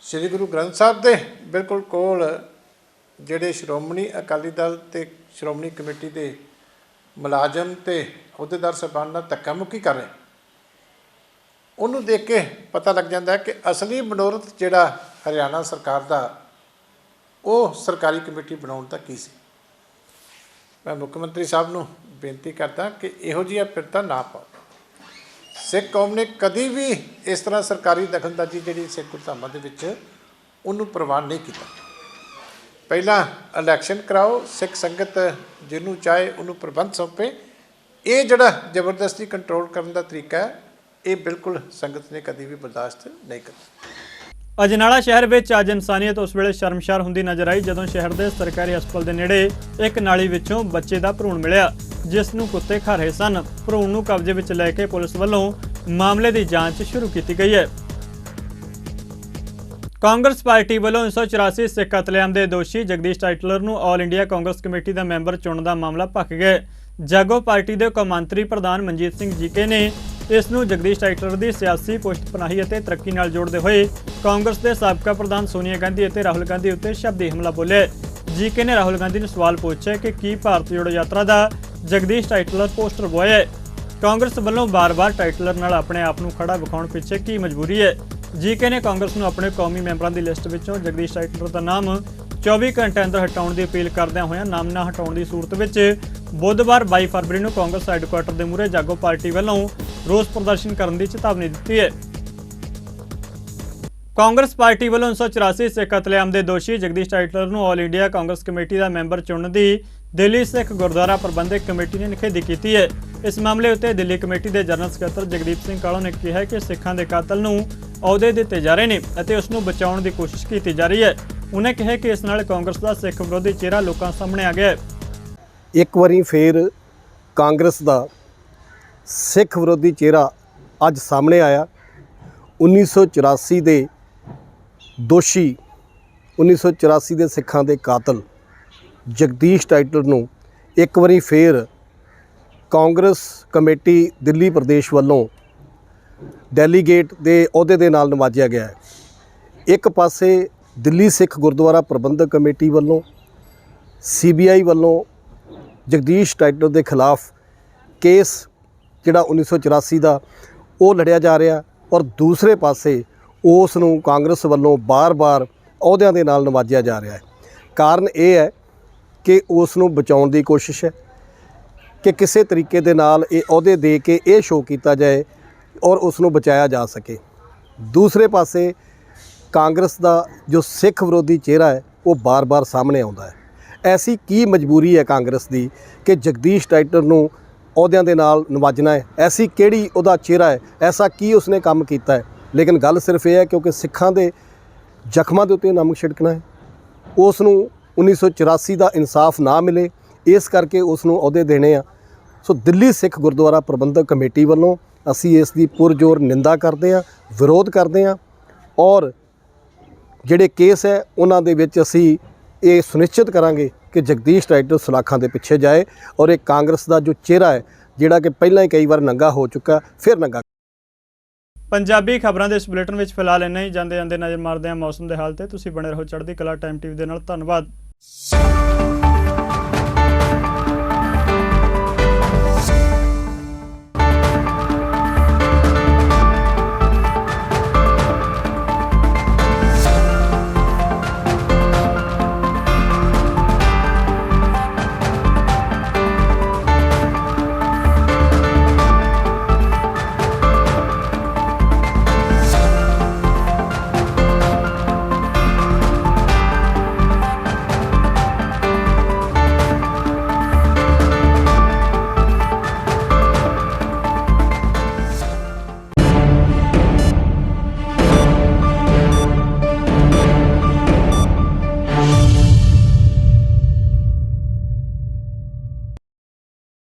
ਸ੍ਰੀ ਗੁਰੂ ਗ੍ਰੰਥ ਸਾਹਿਬ ਦੇ ਬਿਲਕੁਲ ਕੋਲ ਜਿਹੜੇ ਸ਼੍ਰੋਮਣੀ ਅਕਾਲੀ ਦਲ ਤੇ ਸ਼੍ਰੋਮਣੀ ਕਮੇਟੀ ਦੇ ਮੁਲਾਜ਼ਮ ਤੇ ਅਹੁਦੇਦਾਰ ਸਾਹਿਬਾਨ ਨਾਲ ਧੱਕਾ ਮੁੱਕੀ ਕਰ ਰਹੇ, ਉਹਨੂੰ ਦੇਖ ਕੇ ਪਤਾ ਲੱਗ ਜਾਂਦਾ ਕਿ ਅਸਲੀ ਮਨੋਰਥ ਜਿਹੜਾ ਹਰਿਆਣਾ ਸਰਕਾਰ ਦਾ ਉਹ ਸਰਕਾਰੀ ਕਮੇਟੀ ਬਣਾਉਣ ਦਾ ਕੀ ਸੀ। ਮੈਂ ਮੁੱਖ ਮੰਤਰੀ ਸਾਹਿਬ ਨੂੰ ਬੇਨਤੀ ਕਰਦਾ ਕਿ ਇਹੋ ਜਿਹੀਆਂ ਫਿਰਤਾਂ ਨਾ ਪਾਓ। ਸਿੱਖ ਕੌਮ ਨੇ ਕਦੀ ਵੀ ਇਸ ਤਰ੍ਹਾਂ ਸਰਕਾਰੀ ਦਖਲਅੰਦਾਜ਼ੀ ਜਿਹੜੀ ਸਿੱਖ ਗੁਰਧਾਮਾਂ ਦੇ ਵਿੱਚ ਉਹਨੂੰ ਪ੍ਰਵਾਨ ਨਹੀਂ ਕੀਤਾ। ਪਹਿਲਾਂ ਇਲੈਕਸ਼ਨ ਕਰਾਓ, ਸਿੱਖ ਸੰਗਤ ਜਿਹਨੂੰ ਚਾਹੇ ਉਹਨੂੰ ਪ੍ਰਬੰਧ ਸੌਂਪੇ। ਇਹ ਜਿਹੜਾ ਜ਼ਬਰਦਸਤੀ ਕੰਟਰੋਲ ਕਰਨ ਦਾ ਤਰੀਕਾ ਹੈ ਇਹ ਬਿਲਕੁਲ ਸੰਗਤ ਨੇ ਕਦੀ ਵੀ ਬਰਦਾਸ਼ਤ ਨਹੀਂ ਕਰਨਾ। ਅਜਨਾਲਾ ਸ਼ਹਿਰ ਵਿੱਚ ਅੱਜ ਇਨਸਾਨੀਅਤ ਉਸ ਵੇਲੇ ਸ਼ਰਮਸ਼ਾਰ ਹੁੰਦੀ ਨਜ਼ਰ ਆਈ ਜਦੋਂ ਸ਼ਹਿਰ ਦੇ ਸਰਕਾਰੀ ਹਸਪਤਾਲ ਦੇ ਨੇੜੇ ਇੱਕ ਨਾਲੀ ਵਿੱਚੋਂ ਬੱਚੇ ਦਾ ਭਰੂਣ ਮਿਲਿਆ ਜਿਸ ਨੂੰ ਕੁੱਤੇ ਖਾ ਰਹੇ ਸਨ। ਭਰੂਣ ਨੂੰ ਕਬਜ਼ੇ ਵਿੱਚ ਲੈ ਕੇ ਪੁਲਿਸ ਵੱਲੋਂ ਮਾਮਲੇ ਦੀ ਜਾਂਚ ਸ਼ੁਰੂ ਕੀਤੀ ਗਈ ਹੈ। ਕਾਂਗਰਸ ਪਾਰਟੀ ਵੱਲੋਂ 1984 ਸਿੱਖ ਕਤਲੇਆਮ ਦੇ ਦੋਸ਼ੀ ਜਗਦੀਸ਼ ਟਾਈਟਲਰ ਨੂੰ ਆਲ ਇੰਡੀਆ ਕਾਂਗਰਸ ਕਮੇਟੀ ਦਾ ਮੈਂਬਰ ਚੁਣਨ ਦਾ ਮਾਮਲਾ ਭਖ ਗਿਆ। ਜਾਗੋ ਪਾਰਟੀ ਦੇ ਕੌਮਾਂਤਰੀ ਪ੍ਰਧਾਨ ਮਨਜੀਤ ਸਿੰਘ ਜੀਕੇ ਨੇ ਇਸ ਨੂੰ ਜਗਦੀਸ਼ ਟਾਈਟਲਰ ਦੀ ਸਿਆਸੀ ਪੁਸ਼ਤਪਨਾਹੀ ਅਤੇ ਤਰੱਕੀ ਨਾਲ ਜੋੜਦੇ ਹੋਏ ਕਾਂਗਰਸ ਦੇ ਸਾਬਕਾ ਪ੍ਰਧਾਨ ਸੋਨੀਆ ਗਾਂਧੀ ਅਤੇ ਰਾਹੁਲ ਗਾਂਧੀ ਉੱਤੇ ਸ਼ਬਦੀ ਹਮਲਾ ਬੋਲਿਆ। ਜੀਕੇ ਨੇ ਰਾਹੁਲ ਗਾਂਧੀ ਨੂੰ ਸਵਾਲ ਪੁੱਛਿਆ ਕਿ ਕੀ ਭਾਰਤ ਜੋੜੋ ਯਾਤਰਾ ਦਾ ਜਗਦੀਸ਼ ਟਾਈਟਲਰ ਪੋਸਟਰ ਬੋਇਆ ਹੈ। ਕਾਂਗਰਸ ਵੱਲੋਂ ਬਾਰ-ਬਾਰ ਟਾਈਟਲਰ ਨਾਲ ਆਪਣੇ ਆਪ ਨੂੰ ਖੜਾ ਵਿਖਾਉਣ ਪਿੱਛੇ ਕੀ ਮਜਬੂਰੀ ਹੈ। ਜੀਕੇ ਨੇ ਕਾਂਗਰਸ ਨੂੰ ਆਪਣੇ ਕੌਮੀ ਮੈਂਬਰਾਂ ਦੀ ਲਿਸਟ ਵਿੱਚੋਂ ਜਗਦੀਸ਼ ਟਾਈਟਲਰ ਦਾ ਨਾਮ 24 ਘੰਟੇ ਅੰਦਰ ਹਟਾਉਣ ਦੀ ਅਪੀਲ ਕਰਦਿਆਂ ਹੋਇਆਂ ਨਾਮ ਨਾ ਹਟਾਉਣ ਦੀ ਸੂਰਤ ਵਿੱਚ ਬੁੱਧਵਾਰ 22 ਫਰਵਰੀ ਨੂੰ ਕਾਂਗਰਸ ਹੈੱਡਕੁਆਰਟਰ ਦੇ ਮੂਹਰੇ ਜਾਗੋ ਪਾਰਟੀ ਵੱਲੋਂ ਰੋਸ ਪ੍ਰਦਰਸ਼ਨ ਕਰਨ ਦੀ ਚੇਤਾਵਨੀ ਦਿੱਤੀ ਹੈ। ਕਾਂਗਰਸ ਪਾਰਟੀ ਵੱਲੋਂ 1984 ਸਿੱਖ ਕਤਲੇਆਮ ਦੇ ਦੋਸ਼ੀ ਜਗਦੀਸ਼ ਟਾਈਟਲਰ ਨੂੰ ਆਲ ਇੰਡੀਆ ਕਾਂਗਰਸ ਕਮੇਟੀ ਦਾ ਮੈਂਬਰ ਚੁਣਨ ਦੀ ਦਿੱਲੀ ਸਿੱਖ ਗੁਰਦੁਆਰਾ ਪ੍ਰਬੰਧਕ ਕਮੇਟੀ ਨੇ ਨਿਖੇਧੀ ਕੀਤੀ ਹੈ। ਇਸ ਮਾਮਲੇ ਉੱਤੇ ਦਿੱਲੀ ਕਮੇਟੀ ਦੇ ਜਨਰਲ ਸਕੱਤਰ ਜਗਦੀਪ ਸਿੰਘ ਕਾਲੋਂ ਨੇ ਕਿਹਾ ਕਿ ਸਿੱਖਾਂ ਦੇ ਕਾਤਲ ਨੂੰ ਅਹੁਦੇ ਦਿੱਤੇ ਜਾ ਰਹੇ ਨੇ ਅਤੇ ਉਸ ਨੂੰ ਬਚਾਉਣ ਦੀ ਕੋਸ਼ਿਸ਼ ਕੀਤੀ ਜਾ ਰਹੀ ਹੈ। ਉਨ੍ਹਾਂ ਕਿਹਾ ਕਿ ਇਸ ਨਾਲ ਕਾਂਗਰਸ ਦਾ ਸਿੱਖ ਵਿਰੋਧੀ ਚਿਹਰਾ ਲੋਕਾਂ ਸਾਹਮਣੇ ਆ ਗਿਆ ਹੈ। ਇੱਕ ਵਾਰੀ ਫੇਰ ਕਾਂਗਰਸ ਦਾ ਸਿੱਖ ਵਿਰੋਧੀ ਚਿਹਰਾ ਅੱਜ ਸਾਹਮਣੇ ਆਇਆ। 1984 ਦੇ ਦੋਸ਼ੀ 1984 ਦੇ ਸਿੱਖਾਂ ਦੇ ਕਾਤਲ ਜਗਦੀਸ਼ ਟਾਈਟਲਰ ਨੂੰ ਇੱਕ ਵਾਰੀ ਫੇਰ ਕਾਂਗਰਸ ਕਮੇਟੀ ਦਿੱਲੀ ਪ੍ਰਦੇਸ਼ ਵੱਲੋਂ ਡੈਲੀਗੇਟ ਦੇ ਅਹੁਦੇ ਦੇ ਨਾਲ ਨਵਾਜਿਆ ਗਿਆ ਹੈ। ਇੱਕ ਪਾਸੇ ਦਿੱਲੀ ਸਿੱਖ ਗੁਰਦੁਆਰਾ ਪ੍ਰਬੰਧਕ ਕਮੇਟੀ ਵੱਲੋਂ CBI ਵੱਲੋਂ ਜਗਦੀਸ਼ ਟਾਈਟਲਰ ਦੇ ਖਿਲਾਫ ਕੇਸ ਜਿਹੜਾ 1984 ਦਾ ਉਹ ਲੜਿਆ ਜਾ ਰਿਹਾ ਔਰ ਦੂਸਰੇ ਪਾਸੇ ਉਸ ਨੂੰ ਕਾਂਗਰਸ ਵੱਲੋਂ ਬਾਰ-ਬਾਰ ਅਹੁਦਿਆਂ ਦੇ ਨਾਲ ਨਵਾਜਿਆ ਜਾ ਰਿਹਾ ਹੈ। ਕਾਰਨ ਇਹ ਹੈ ਕਿ ਉਸ ਨੂੰ ਬਚਾਉਣ ਦੀ ਕੋਸ਼ਿਸ਼ ਹੈ ਕਿ ਕਿਸੇ ਤਰੀਕੇ ਦੇ ਨਾਲ ਇਹ ਅਹੁਦੇ ਦੇ ਕੇ ਇਹ ਸ਼ੋਅ ਕੀਤਾ ਜਾਏ ਔਰ ਉਸ ਨੂੰ ਬਚਾਇਆ ਜਾ ਸਕੇ। ਦੂਸਰੇ ਪਾਸੇ ਕਾਂਗਰਸ ਦਾ ਜੋ ਸਿੱਖ ਵਿਰੋਧੀ ਚਿਹਰਾ ਹੈ ਉਹ ਬਾਰ-ਬਾਰ ਸਾਹਮਣੇ ਆਉਂਦਾ ਹੈ। ਐਸੀ ਕੀ ਮਜਬੂਰੀ ਹੈ ਕਾਂਗਰਸ ਦੀ ਕਿ ਜਗਦੀਸ਼ ਟਾਈਟਲਰ ਨੂੰ ਅਹੁਦਿਆਂ ਦੇ ਨਾਲ ਨਵਾਜਣਾ ਹੈ? ਐਸੀ ਕਿਹੜੀ ਉਹਦਾ ਚਿਹਰਾ ਹੈ? ਐਸਾ ਕੀ ਉਸਨੇ ਕੰਮ ਕੀਤਾ ਹੈ? ਲੇਕਿਨ ਗੱਲ ਸਿਰਫ ਇਹ ਹੈ ਕਿਉਂਕਿ ਸਿੱਖਾਂ ਦੇ ਜ਼ਖਮਾਂ ਦੇ ਉੱਤੇ ਨਮਕ ਛਿੜਕਣਾ ਹੈ। ਉਸ ਨੂੰ 1984 ਦਾ ਇਨਸਾਫ ਨਾ ਮਿਲੇ, ਇਸ ਕਰਕੇ ਉਸ ਨੂੰ ਅਹੁਦੇ ਦੇਣੇ ਆ। ਸੋ ਦਿੱਲੀ ਸਿੱਖ ਗੁਰਦੁਆਰਾ ਪ੍ਰਬੰਧਕ ਕਮੇਟੀ ਵੱਲੋਂ ਅਸੀਂ ਇਸ ਦੀ ਪੁਰਜ਼ੋਰ ਨਿੰਦਾ ਕਰਦੇ ਹਾਂ, ਵਿਰੋਧ ਕਰਦੇ ਹਾਂ ਔਰ ਜਿਹੜੇ ਕੇਸ ਹੈ ਉਹਨਾਂ ਦੇ ਵਿੱਚ ਅਸੀਂ ਇਹ ਸੁਨਿਸ਼ਚਿਤ ਕਰਾਂਗੇ ਕਿ ਜਗਦੀਸ਼ ਟਾਈਟਲਰ ਸਲਾਖਾਂ ਦੇ ਪਿੱਛੇ ਜਾਏ ਔਰ ਇਹ ਕਾਂਗਰਸ ਦਾ ਜੋ ਚਿਹਰਾ ਹੈ ਜਿਹੜਾ ਕਿ ਪਹਿਲਾਂ ਹੀ ਕਈ ਵਾਰ ਨੰਗਾ ਹੋ ਚੁੱਕਾ ਫਿਰ ਨੰਗਾ। ਪੰਜਾਬੀ ਖਬਰਾਂ ਦੇ ਇਸ ਬੁਲੇਟਿਨ ਵਿੱਚ ਫਿਲਹਾਲ ਇੰਨਾ ਹੀ। ਜਾਂਦੇ ਨਜ਼ਰ ਮਾਰਦੇ ਹਾਂ ਮੌਸਮ ਦੇ ਹਾਲ ਤੇ। ਤੁਸੀਂ ਬਣੇ ਰਹੋ ਚੜ੍ਹਦੀ ਕਲਾ ਟਾਈਮ TV ਦੇ ਨਾਲ। ਧੰਨਵਾਦ।